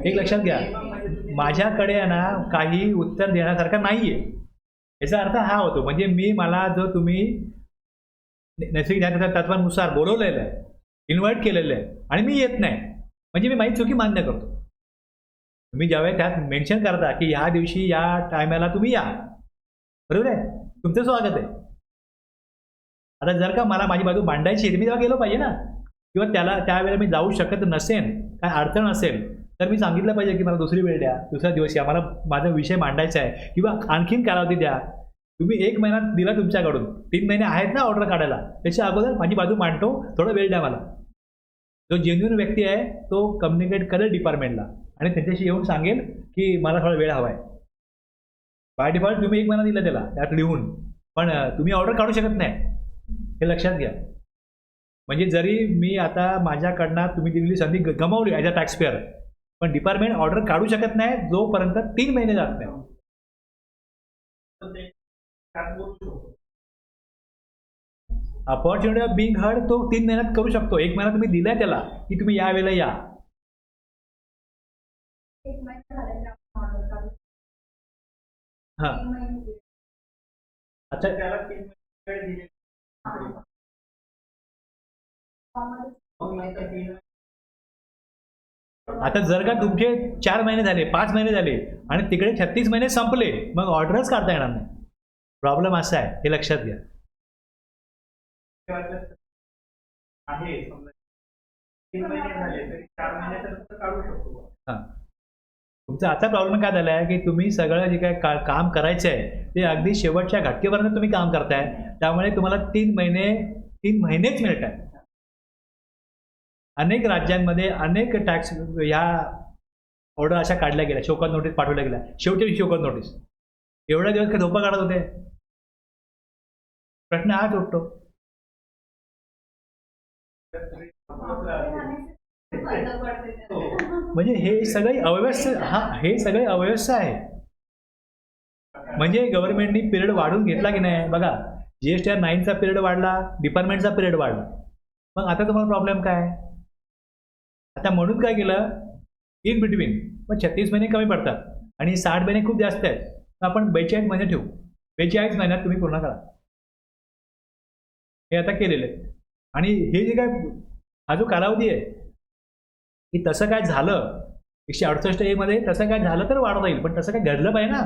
[SPEAKER 1] एक लक्षात घ्या, माझ्याकडे आहे ना काही उत्तर देण्यासारखं नाहीये. याचा अर्थ हा होतो म्हणजे मला जो तुम्ही नैसर्गिक न्यायतत्वानुसार बोलवलेलं आहे, इन्व्हाइट केलेलं आहे आणि मी येत नाही, म्हणजे मी माझी चुकी मान्य करतो. तुम्ही ज्यावेळेस त्यात मेन्शन करता की ह्या दिवशी या टायमाला तुम्ही या, बरोबर आहे, तुमचं स्वागत आहे. आता जर का मला माझी बाजू मांडायची आहे, मी तेव्हा गेलो पाहिजे ना, किंवा त्यावेळेला मी जाऊ शकत नसेन, काय अडचण असेल तर मी सांगितलं पाहिजे की मला दुसरी वेळ द्या, दुसऱ्या दिवशी या, मला माझा विषय मांडायचा आहे, किंवा आणखीन कालावधी द्या. तुम्ही 1 महिना दिला तुमच्याकडून, 3 महिने आहेत ना ऑर्डर काढायला, त्याच्या अगोदर माझी बाजू मांडतो, थोडा वेळ द्या मला. जो जेन्युइन व्यक्ती आहे तो कम्युनिकेट करेल डिपार्टमेंटला आणि त्याच्याशी येऊन सांगेल की मला थोडा वेळ हवा आहे. बाय डिफॉल्ट तुम्ही 1 महिना दिला त्याला त्यात लिहून, पण तुम्ही ऑर्डर काढू शकत नाही, हे लक्षात घ्या. म्हणजे जरी मी आता माझ्याकडनं तुम्ही दिलेली संधी गमावली ॲज अ टॅक्स पेअर, पण डिपार्टमेंट ऑर्डर काढू शकत नाही जोपर्यंत 3 महिने जात नाही. अपॉर्च्युनिटी ऑफ बिंग हर्ड तो 3 महिन्यात करू शकतो. 1 महिना तुम्ही दिलाय त्याला की तुम्ही या वेळेला या. हां आता
[SPEAKER 2] त्याला 3 महिने वेळ दिले. मग नंतर 3
[SPEAKER 1] आता जर का तुमचे 4 महिने झाले, 5 महिने झाले आणि तिकडे 36 महिने संपले, मग ऑर्डरच काढता येणार नाही. प्रॉब्लेम असा आहे, हे लक्षात घ्या.
[SPEAKER 2] आहे समजा 3 महिने झाले तरी 4 महिन्यानंतर काढू शकतो.
[SPEAKER 1] हां. तुमचा आता प्रॉब्लेम काय झाला आहे, की तुम्ही सगळं जे काही काम करायचं आहे, ते अगदी शेवटच्या घटकेपर्यंत तुम्ही काम करताय. त्यामुळे तुम्हाला 3 महिनेच मिळत आहेत. अनेक राज्यांमध्ये अनेक टॅक्स ह्या ऑर्डर अशा काढल्या गेल्या, शोकत नोटीस पाठवल्या गेल्या. शेवटी शोकत नोटीस. एवढ्या दिवस काय झोपा काढत होते? प्रश्न हाच उठतो. म्हणजे हे सगळे अव्यवस्था आहे. म्हणजे गव्हर्नमेंटनी पिरियड वाढवून घेतला की नाही बघा. GSTR 9चा पिरियड वाढला, डिपार्टमेंटचा पिरियड वाढला. मग आता तुम्हाला प्रॉब्लेम काय? आता म्हणून काय केलं, इन बिटवीन मग 36 महिने कमी पडतात आणि 60 महिने खूप जास्त आहेत. तर आपण 42 महिने ठेवू. 42 महिन्यात तुम्ही पूर्ण करा. हे आता केलेलं आहे. आणि हे जे काय हा जो कालावधी आहे, की तसं काय झालं 168A मध्ये तसं काय झालं तर वाढवता येईल, पण तसं काय घडलं पाहिजे ना.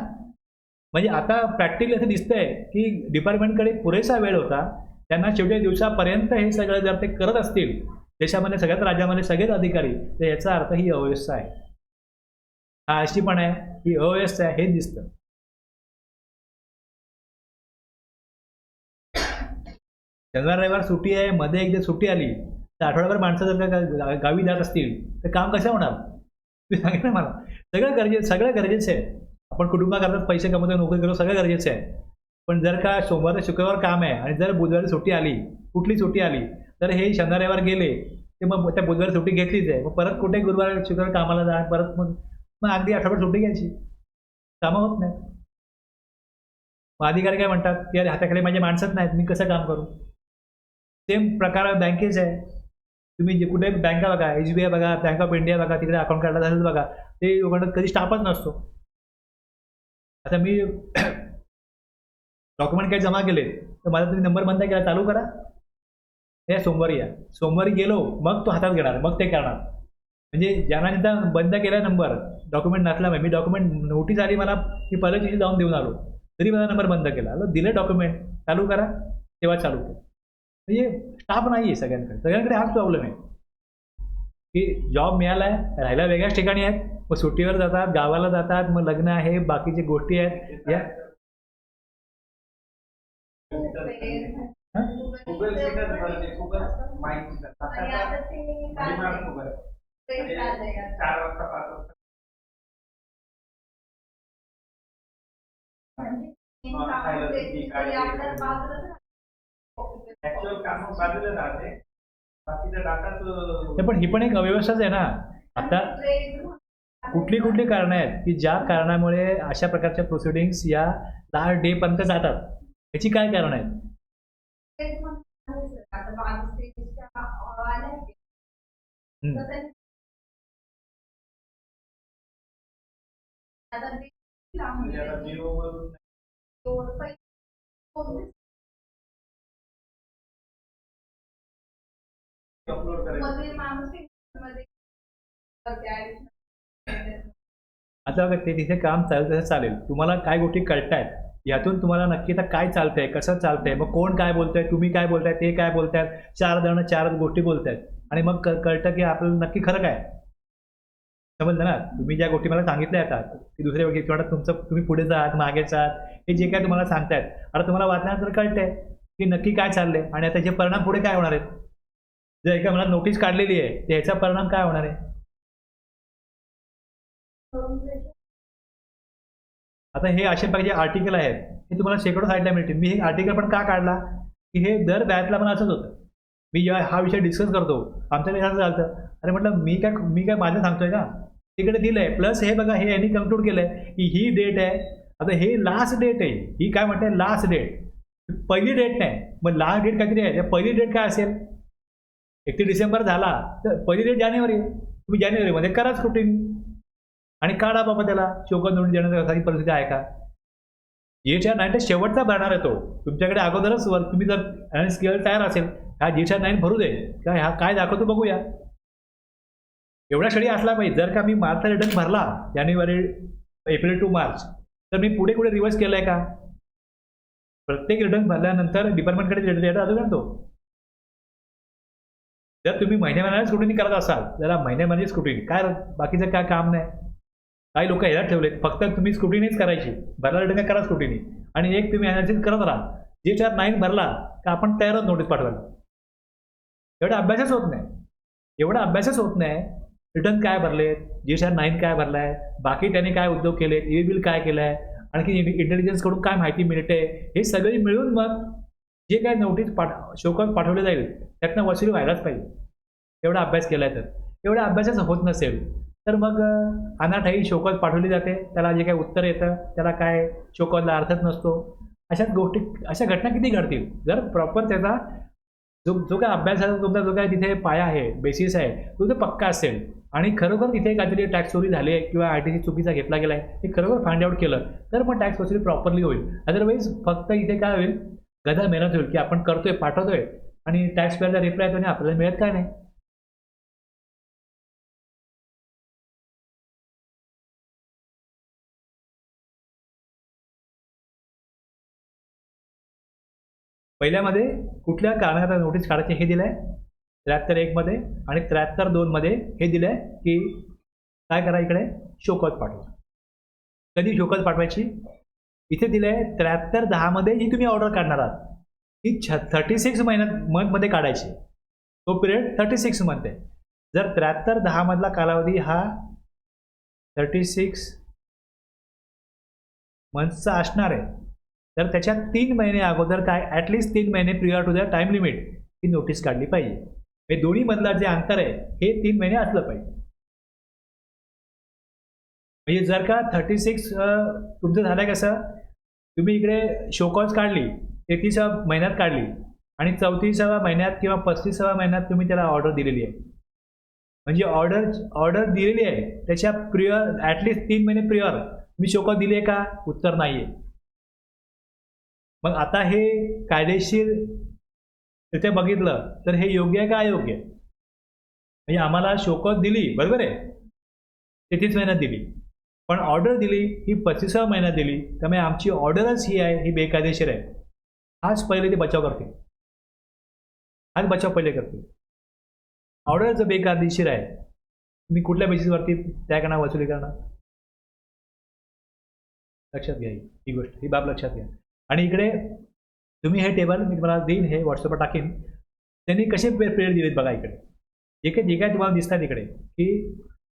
[SPEAKER 1] म्हणजे आता प्रॅक्टिकली असं दिसतंय की डिपार्टमेंटकडे पुरेसा वेळ होता. त्यांना शेवटी दिवसापर्यंत हे सगळं जर ते करत असतील देशामध्ये, सगळ्याच राज्यामध्ये सगळेच अधिकारी, तर याचा अर्थ ही अव्यवस्था आहे. हा अशी पण आहे ही अव्यवस्था आहे, हे दिसतं. शनिवार रविवार सुट्टी आहे, मध्ये एकदा सुट्टी आली तर आठवड्याभर माणसं जर का गावी जात असतील तर काम कसं होणार? तुम्ही सांगितलं मला. सगळं गरजेचं आहे. आपण कुटुंबाकरता पैसे कमवतो, नोकरी करतो, सगळं गरजेचं आहे. पण जर का सोमवार ते शुक्रवार काम आहे आणि जर बुधवारी सुट्टी आली, कुठली सुट्टी आली, तर हे शनिवार रविवार गेले ते मग त्या बुधवारी सुट्टी घेतलीच आहे. मग परत कुठे गुरुवार शुक्रवार कामाला जा, परत मग अगदी आठवड्याभर सुट्टी घ्यायची. कामं होत नाही. मग अधिकारी काय म्हणतात की अरे हाताखाली माझे माणसंच नाहीत, मी कसं काम करू? सेम प्रकार बँकेच आहे. तुम्ही जे कुठे बँका बघा, SBI बघा, बँक ऑफ इंडिया बघा, तिकडे अकाउंट काढला झालं बघा, ते लोकांना कधी स्टाफच नसतो. आता मी डॉक्युमेंट काही जमा केले तर माझा तुम्ही नंबर बंद केला, चालू करा. हे सोमवारी या. सोमवारी गेलो मग तो हातात घेणार, मग ते करणार. म्हणजे ज्यांना तिथं बंद केला नंबर, डॉक्युमेंट नसल्यामुळे, मी डॉक्युमेंट नोटीस आली मला, मी पहिल्या दिवशी जाऊन देऊन आलो, तरी माझा नंबर बंद केला. दिलं डॉक्युमेंट, चालू करा, तेव्हा चालू केलं. म्हणजे स्टाफ नाही आहे सगळ्यांकडे हाच प्रॉब्लेम आहे की जॉब मिळाला आहे, राहायला वेगळ्याच ठिकाणी आहेत, मग सुट्टीवर जातात, गावाला जातात, मग लग्न आहे, बाकीची गोष्टी आहेत या. पण ही पण एक अव्यवस्थाच आहे ना. आता कुठली कारणं आहेत की ज्या कारणामुळे अशा प्रकारच्या प्रोसिडिंग्स या लास्ट डे पर्यंत जातात? याची काय कारण आहेत? आता बघा ते तिथे काम चालेल तसं चालेल. तुम्हाला काय गोष्टी कळतायत, यातून तुम्हाला नक्की तर काय चालतंय, कसं चालतंय, मग कोण काय बोलतंय, तुम्ही काय बोलताय, ते काय बोलतायत, 4 जण 4 गोष्टी बोलतायत आणि मग कळतं की आपल्याला नक्की खरं काय. समजलं ना. तुम्ही ज्या गोष्टी मला सांगितल्या येतात की दुसऱ्या व्यक्ती किंवा तुम्ही पुढे जात मागे जात, हे जे काय तुम्हाला सांगतायत, आता तुम्हाला वाचल्यानंतर कळतंय की नक्की काय चाललंय आणि त्याचे परिणाम पुढे काय होणार आहेत. जर एका मला नोटीस काढलेली आहे तर याचा परिणाम काय होणार आहे? आता हे असे प्रकारचे आर्टिकल आहेत, हे तुम्हाला शेकडो साईडला मिळतील. मी हे आर्टिकल पण का काढला की हे दर बॅचला पण असंच होतं. मी जेव्हा हा विषय डिस्कस करतो, आमच्याकडे असं चालतं, अरे म्हटलं मी काय माझं सांगतोय का, तिकडे दिलंय. प्लस हे बघा, हे यांनी कन्क्लूड केलंय की ही डेट आहे. आता हे लास्ट डेट आहे, ही काय म्हणते लास्ट डेट, पहिली डेट नाही. मग लास्ट डेट काहीतरी आहे, पहिली डेट काय असेल? 31 डिसेंबर झाला तर पहिली डेट जानेवारी. तुम्ही जानेवारीमध्ये कराच कुठे आणि काढा बाबा त्याला. शोकत नोटीस देण्याची परिस्थिती आहे का? GSR 9 तर शेवटचा भरणार आहे तो. तुमच्याकडे अगोदरच तुम्ही जर अनालिसिस केलं तयार असेल, हा GSR 9 भरू दे, काय हा काय दाखवतो बघूया. एवढा स्टडी असला पाहिजे. जर का मी मार्चचा रिटर्न भरला जानेवारी एप्रिल टू मार्च, तर मी पुढे कुठे रिव्हर्स केलंय का? प्रत्येक रिटर्न भरल्यानंतर डिपार्टमेंटकडे डेटा असू शकतो. जर तुम्ही महिन्याला स्क्रुटिनी करत असाल, जरा महिन्यामध्ये स्क्रुटिनी काय, बाकीचं काय काम नाही. काही लोक ह्याला ठेवलेत, फक्त तुम्ही स्क्रुटिनीच करायची, भरला रिटर्न करा स्क्रुटिनी, आणि एक तुम्ही अनालिसिस करत राहा. GSR 9 भरला का आपण तयारच नोटीस पाठवायला. एवढा अभ्यासच होत नाही, एवढा अभ्यासच होत नाही. रिटर्न काय भरलेत, GSR 9 काय भरलाय, बाकी त्याने काय उद्योग केलेत, ई बिल काय केलंय, आणखी इंटेलिजन्स कडून काय माहिती मिळते, हे सगळे मिळून मग जे काय नोटीस शोकॉज पाठवले जाईल त्यातनं वसुली व्हायलाच पाहिजे. एवढा अभ्यास केलाय तर. एवढा अभ्यासच होत नसेल तर मग अनाठाई शोकॉज पाठवली जाते, त्याला जे काही उत्तर येतं त्याला काय शोकॉजला अर्थच नसतो. अशा गोष्टी, अशा घटना किती घडतील जर प्रॉपर त्याचा जो काय अभ्यासाचा तुमचा जो काय तिथे पाया आहे, बेसिस आहे, तो जर पक्का असेल आणि खरोखर तिथे काहीतरी टॅक्स चोरी झाली आहे किंवा ITC चुकीचा घेतला गेला आहे हे खरोखर फाइंड आउट केलं तर मग टॅक्स वसुली प्रॉपरली होईल. अदरवाईज फक्त इथे काय होईल, गधा मेहनत होईल की आपण करतोय, पाठवतोय आणि टॅक्स पेअरचा रिप्लाय येतो आणि आपल्याला मिळत काय नाही. पहिल्यामध्ये कुठल्या कारणाला नोटीस काढायची हे दिलंय 73(1) मध्ये, आणि 73(2) मध्ये हे दिलंय की काय करा, इकडे शोकॉज पाठवा. कधी शोकॉज पाठवायची, इथे दिलंय 73(10) मध्ये जी तुम्ही ऑर्डर काढणार आहात ती 36 मंथमध्ये काढायची. तो पिरियड 36 मंथ आहे. जर 73(10) मधला कालावधी हा 36 मंथचा असणार आहे तर त्याच्या 3 महिने अगोदर काय, ॲटलिस्ट 3 महिने prior to the time limit ही नोटीस काढली पाहिजे. हे दोन्ही मधला जे अंतर आहे हे 3 महिने असलं पाहिजे. म्हणजे जर का 36 तुमचं झालं कसं, तुम्ही इकडे शोकॉज काढली 33व्या महिन्यात काढली आणि 34व्या महिन्यात किंवा 35व्या महिन्यात तुम्ही त्याला ऑर्डर दिलेली आहे. म्हणजे ऑर्डर दिलेली आहे त्याच्या प्रियर ॲटलिस्ट 3 महिने प्रियर तुम्ही शोकॉज दिली आहे का, उत्तर नाही आहे. मग आता हे कायदेशीर तिथे बघितलं तर हे योग्य आहे का अयोग्य आहे? म्हणजे आम्हाला शोकॉज दिली, बरोबर आहे, 33 महिन्यात दिली, पण ऑर्डर दिली ही 35व्या महिन्यात दिली, त्यामुळे आमची ऑर्डरच ही आहे, ही बेकायदेशीर आहे. हाच पहिले ते बचाव करतील, हाच बचाव पहिले करतील. ऑर्डर जर बेकायदेशीर आहे, तुम्ही कुठल्या बेसिसवरती त्याकडनं वसुली करणार? लक्षात घ्या ही गोष्ट, ही बाब लक्षात घ्या. आणि इकडे तुम्ही हे टेबल मी तुम्हाला देईन, हे व्हॉट्सअपवर टाकीन, त्यांनी कसे पिरियड दिलेत बघा. इकडे जे काय तुम्हाला दिसतात इकडे की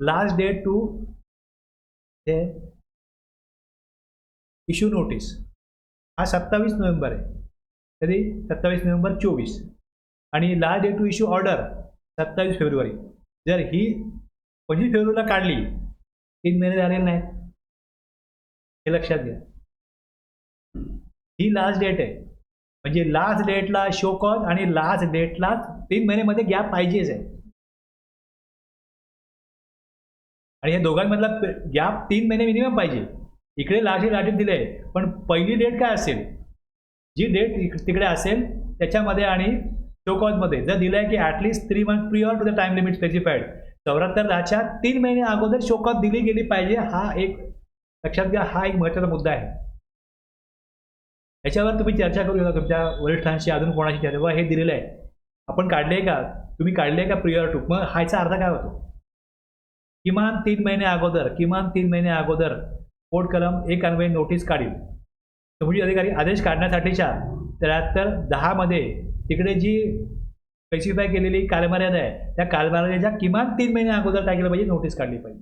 [SPEAKER 1] लास्ट डेट टू हे इश्यू नोटीस हा 27 नोव्हेंबर आहे. कधी 27 नोव्हेंबर 24, आणि last date to issue order 27 February. जर ही 25 फेब्रुवारीला काढली 3 महिने झालेले नाहीत, हे लक्षात घ्या. ही लास्ट डेट आहे, म्हणजे लास्ट डेटला शो कॉज आणि लास्ट डेटला 3 महिन्यामध्ये गॅप पाहिजेच आहे. आणि या दोघांमधला गॅप 3 महिने मिनिमम पाहिजे. इकडे लास्ट डेट दिले आहे, पण पहिली डेट काय असेल, जी डेट तिकडे असेल त्याच्यामध्ये आणि शो कॉजमध्ये जर दिलं आहे की at least 3 month prior to the time limit specified, 74/10च्या 3 महिने अगोदर शो कॉज दिली गेली पाहिजे. हा एक लक्षात घ्या, हा एक महत्त्वाचा मुद्दा आहे. याच्यावर तुम्ही चर्चा करू शकता तुमच्या वरिष्ठांशी, अजून कोणाशी चर्चा, हे दिलेलं आहे, आपण काढले का, तुम्ही काढले का प्रियर टू. मग ह्याचा अर्थ काय होतो, किमान 3 महिने अगोदर, किमान 3 महिने अगोदर कोड कलम 1 अन्वये नोटीस काढील. तुमची अधिकारी आदेश काढण्यासाठीच्या 73(10) मध्ये तिकडे जी स्पेसिफाय केलेली कालमर्यादा आहे त्या कालमर्यादेच्या किमान 3 महिने अगोदर काय केलं पाहिजे, नोटीस काढली पाहिजे.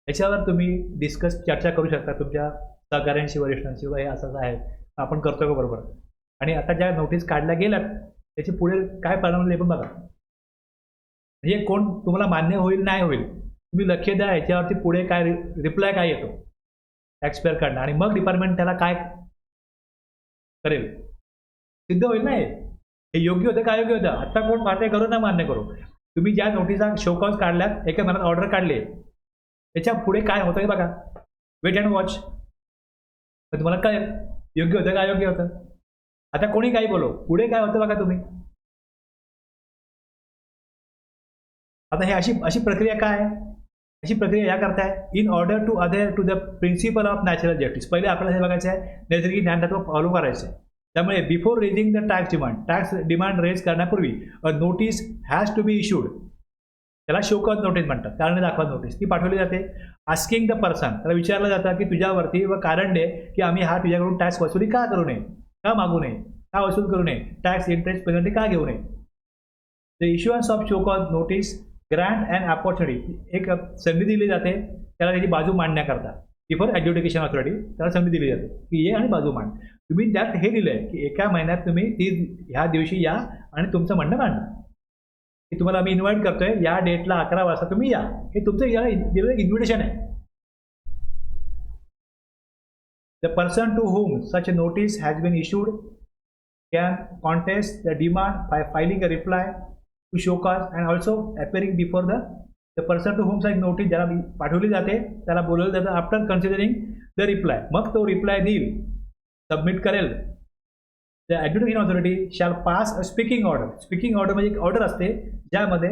[SPEAKER 1] याच्यावर तुम्ही चर्चा करू शकता तुमच्या सहकार्यांशी, वरिष्ठांशी, हे असं आहे आपण करतोय का बरोबर. आणि आता ज्या नोटीस काढल्या गेल्यात त्याची पुढे काय परिणाम पण बघा. म्हणजे कोण तुम्हाला मान्य होईल नाही होईल तुम्ही लक्ष द्या, याच्यावरती पुढे काय रिप्लाय काय येतो टॅक्सपेअर कडनं, आणि मग डिपार्टमेंट त्याला काय करेल सिद्ध होईल. नाही हे योग्य होतं काय योग्य होतं, आता कोण मान्य करू ना मान्य करू, तुम्ही ज्या नोटिसा शोकॉज काढल्यात, एका महिन्यात ऑर्डर काढले, त्याच्या पुढे काय होतंय बघा, वेट अँड वॉच. मग तुम्हाला कळेल योग्य होतं का अयोग्य होतं. आता कोणी काही बोलो, पुढे काय होतं बघा तुम्ही. आता हे अशी अशी प्रक्रिया काय आहे, अशी प्रक्रिया या करताय in order to adhere to the principle of natural justice. पहिले आपल्याला हे बघायचं आहे नैसर्गिक न्यायतत्व फॉलो करायचं आहे. त्यामुळे before raising the tax demand raise करण्यापूर्वी a notice has to be issued. त्याला शोकॉज नोटीस म्हणतात, कारण दाखवा नोटीस. ती पाठवली जाते आस्किंग द पर्सन. त्याला विचारलं जातं की तुझ्यावरती व कारण दे की आम्ही हा तुझ्याकडून टॅक्स वसुली का करू नये, का मागू नये, का वसूल करू नये, टॅक्स इंटरेस्ट पेनल्टी का घेऊ नये. The issuance of show cause notice grant and opportunity. एक संधी दिली जाते त्याला त्याची बाजू मांडण्याकरता. बिफोर एज्युकेशन ऑथॉरिटी त्याला संधी दिली जाते की ये आणि बाजू मांड. तुम्ही त्यात हे दिलं आहे की एका महिन्यात तुम्ही ह्या दिवशी या आणि तुमचं म्हणणं मांडा, की तुम्हाला आम्ही इन्व्हाइट करतोय या डेटला 11 वाजता तुम्ही या. हे तुमचं याला दिलेलं इन्व्हिटेशन आहे. The person to whom such a notice has been issued can contest the demand by filing a reply to show cause and also appearing before the person to whom such notice ज्याला पाठवली जाते त्याला बोलवलं जातं after considering the reply. मग तो reply देईल, submit करेल. The education authority shall pass a speaking order. Speaking order म्हणजे एक ऑर्डर असते ज्यामध्ये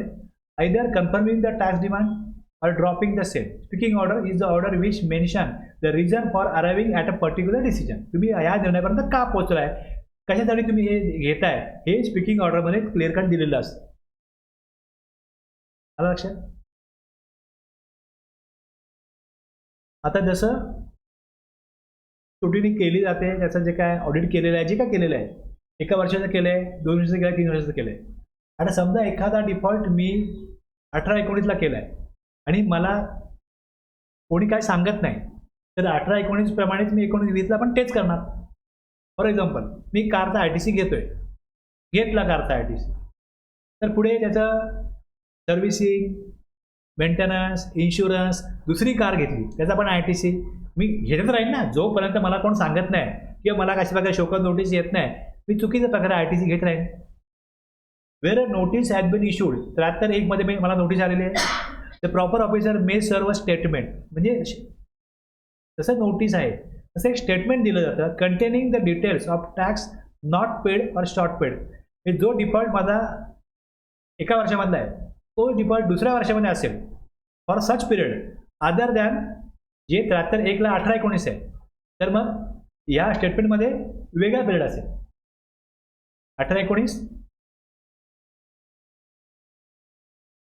[SPEAKER 1] either confirming the tax demand or dropping the same. Speaking order is the order which mention the reason for arriving at a particular decision. तुम्ही या निर्णयापर्यंत का पोहोचलाय, कशासाठी तुम्ही हे घेताय, हे स्पीकिंग ऑर्डरमध्ये क्लिअर कट दिलेलं असतं. आलं लक्षात. आता जसं त्रुटीने केली जाते त्याचं जे काय ऑडिट केलेलं आहे, जे काय केलेलं आहे, 1 वर्षाचं केलं आहे, 2 वर्षाचं केलं आहे, 3 वर्षाचं केलं आहे. आता समजा एखादा डिफॉल्ट मी 18-19ला केला आहे आणि मला कोणी काय सांगत नाही, तर 18-19 प्रमाणेच मी 19-20ला पण तेच करणार. फॉर एक्झाम्पल मी कारचा ITC घेतला कारचा ITC, तर पुढे त्याचं सर्व्हिसिंग, मेंटेनन्स, इन्शुरन्स, दुसरी कार घेतली त्याचा पण ITC मी घेतच राहील ना. जोपर्यंत मला कोण सांगत नाही किंवा मला कशा प्रकारे शोकॉज नोटीस येत नाही, मी चुकीच्या प्रकारे ITC घेत राहील. वेर अ नोटीस हॅज बीन इश्यूड. 73(1) मध्ये मला नोटीस आलेली आहे. द प्रॉपर ऑफिसर मे सर्व स्टेटमेंट. म्हणजे जसं नोटीस आहे तसं एक स्टेटमेंट दिलं जातं containing the details of tax not paid और शॉर्ट पेड. जो डिफॉल्ट माझा 1 वर्षामधला आहे तो डिफॉल्ट 2ऱ्या वर्षामध्ये असेल for such period other than जे 73(1) ला 18-19 आहे, तर मग या स्टेटमेंटमध्ये वेगळा पिरियड असेल. 18-19,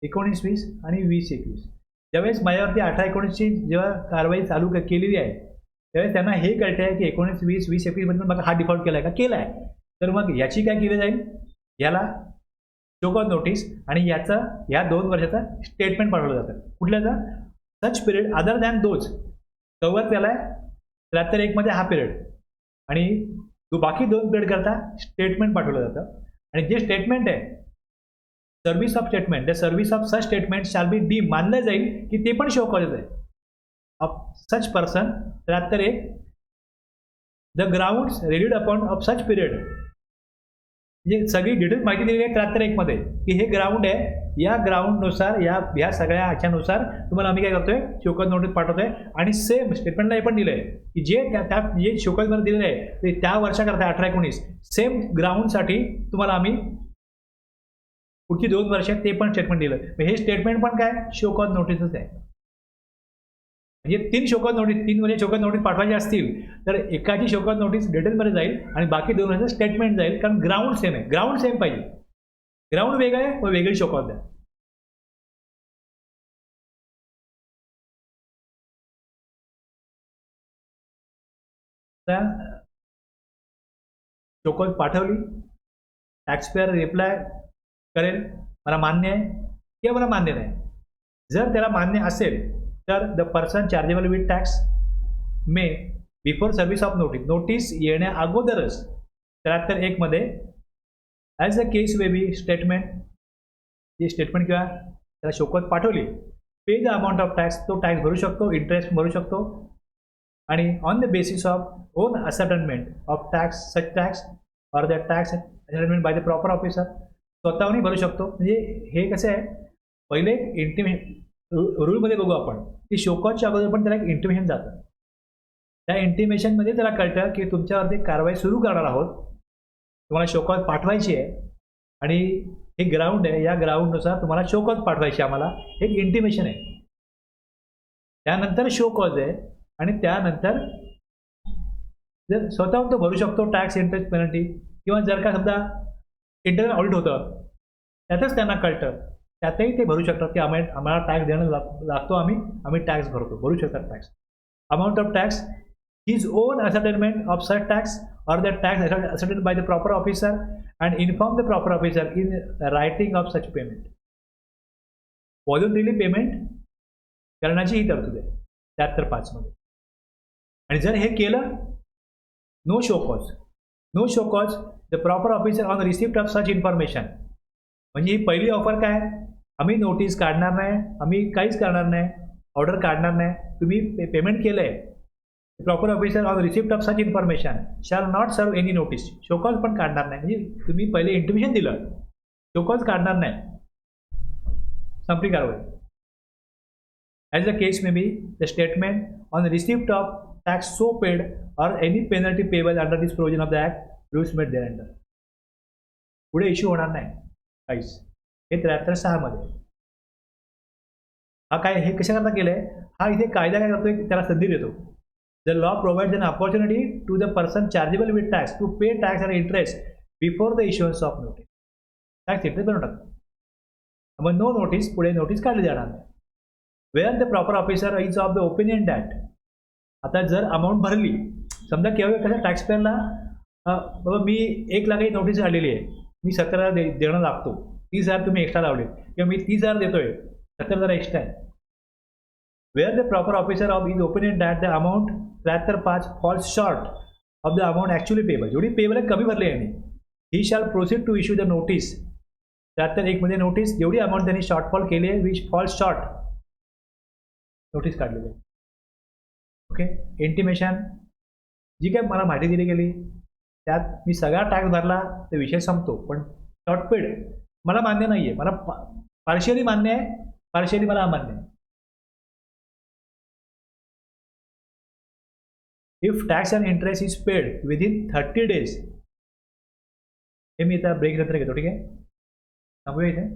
[SPEAKER 1] 19-20 आणि 20-21. ज्यावेळेस माझ्यावरती 18-19ची जेव्हा कारवाई चालू केलेली आहे त्यावेळेस त्यांना हे कळतं आहे की 19-20, 20-21 मध्ये मग हा डिफॉल्ट केला आहे का, केला आहे. तर मग याची काय केली जाईल, याला शोकॉज नोटीस आणि याचं या 2 वर्षाचं स्टेटमेंट पाठवलं जातं. कुठल्याचा, such period other than those. Cover त्याला 73(1) मध्ये हा पिरियड आणि बाकी 2 पिरियड करता स्टेटमेंट पाठवलं जातं. आणि जे स्टेटमेंट आहे service of statement, the service of such statement shall be D. मानलं जाईल की ते पण शोकॉज आहे of such person 73(1). The grounds raided upon of such period. म्हणजे सगळी डिटेल्स माहिती दिलेली आहे 73(1) मध्ये की हे ग्राउंड आहे, या ग्राउंडनुसार या सगळ्या ह्याच्यानुसार तुम्हाला आम्ही काय करतोय शोकॉज नोटीस पाठवतोय. आणि सेम स्टेटमेंटला हे पण दिलं आहे की जे शोकॉजमध्ये दिलेलं आहे ते त्या वर्षाकरता 18-19 सेम ग्राउंडसाठी तुम्हाला आम्ही पुढची 2 वर्ष ते पण स्टेटमेंट दिलं. हे स्टेटमेंट पण काय शोकॉज नोटीसच आहे. म्हणजे 3 शोकॉज नोटीस, 3 म्हणजे शोकॉज नोटीस पाठवायचे असतील तर एकाची शोकॉज नोटीस डिटेलमध्ये जाईल आणि बाकी 2 वर्षाचं स्टेटमेंट जाईल, कारण ग्राउंड सेम आहे. ग्राउंड सेम पाहिजे, ग्राउंड वेगळं आहे व वेगळी शोकॉज द्या. शोकॉज पाठवली, टॅक्सपेअर रिप्लाय करेल मला मान्य आहे किंवा मला मान्य नाही. जर त्याला मान्य असेल तर the person chargeable with tax may before service of notice येण्या अगोदरच 73(1) मध्ये as a case way be statement, जे स्टेटमेंट किंवा त्याला शोकॉज पाठवली, pay the amount of tax. तो टॅक्स भरू शकतो, इंटरेस्ट भरू शकतो आणि on the basis of own ascertainment of tax such tax or the tax ascertainment by the proper officer. स्वतःहूनही भरू शकतो. म्हणजे हे कसं आहे, पहिले इंटिमेशन रूलमध्ये बघू आपण की शोकॉजच्या अगोदर पण त्याला एक इंटिमेशन जातं त्या इंटिमेशनमध्ये त्याला कळतं की तुमच्यावरती कारवाई सुरू करणार आहोत, तुम्हाला शोकॉज पाठवायची आहे आणि हे ग्राउंड आहे, या ग्राउंडनुसार तुम्हाला शोकॉज पाठवायची आम्हाला, हे एक इंटिमेशन आहे. त्यानंतर शोकॉज आहे आणि त्यानंतर जर स्वतःहून तो भरू शकतो टॅक्स, इंटरेस्ट, पेनल्टी, किंवा जर का समजा इंटरनल ऑडिट होतं त्यातच त्यांना कळतं त्यातही ते भरू शकतात की आम्हाला टॅक्स देणं लागतो, आम्ही टॅक्स भरू शकतात tax. Amount of tax, his on ascertainment of such tax or the tax ascertained by the proper officer and inform the proper officer in writing of such payment. Voluntarily payment करण्याची ही तरतूद आहे 73(5) मध्ये. आणि जर हे केलं, no show cause the proper officer on receipt of such information. म्हणजे ही पहिली ऑफर काय, आम्ही नोटीस काढणार नाही, आम्ही काहीच करणार नाही, ऑर्डर काढणार नाही, तुम्ही पेमेंट केलं आहे, proper officer on receipt of such information shall not serve any notice. Show cause पण काढणार नाही, म्हणजे तुम्ही पहिले इंटिमेशन दिलं, शोकॉज काढणार नाही, संपली कारवाई. As the case may be the statement on receipt of tax so paid or any penalty payable under this provision of the act rules made thereunder. पुढे इश्यू होणार नाही काहीच. हे 73(6) मध्ये. हा काय, हे कशाकरता केलं आहे, हा इथे कायदा काय करतोय, त्याला संधी देतो. The law provides an opportunity to the person chargeable with tax to pay tax and interest before the issuance of notice. Tax interest बनवून टाकतो. मग नो नोटीस, पुढे नोटीस काढली जाणार नाही. Where the proper officer is of the opinion that, आता जर amount भरली, समजा केव्हा कसं टॅक्सपेअरला बाबा मी 1 लाखाची नोटीस काढलेली आहे, मी 17,000 देणं लागतो, 30,000 तुम्ही एक्स्ट्रा लावले, किंवा मी 30,000 देतोय, 17,000 एक्स्ट्रा आहे. Where the proper officer of is opinion that the amount 73(5) falls short of the amount actually payable, जेवढी पेबल आहे कमी भरली आहे, he shall proceed to issue the notice. 73(1) मध्ये नोटीस, जेवढी अमाऊंट त्यांनी शॉर्टफॉल केली आहे, विच फॉल शॉर्ट, नोटीस काढलेली आहे. ओके. इंटिमेशन, जी काय मला माहिती दिली गेली त्यात मी सगळा टॅक्स भरला तर विषय संपतो, पण शॉर्टपेड मला मान्य नाही आहे, मला पार्शियली मान्य आहे, पार्शियली मला अमान्य आहे. If tax and interest is paid within 30 days, हे मी आता ब्रेक नंतर घेतो, ठीक आहे, थांबूया इथे.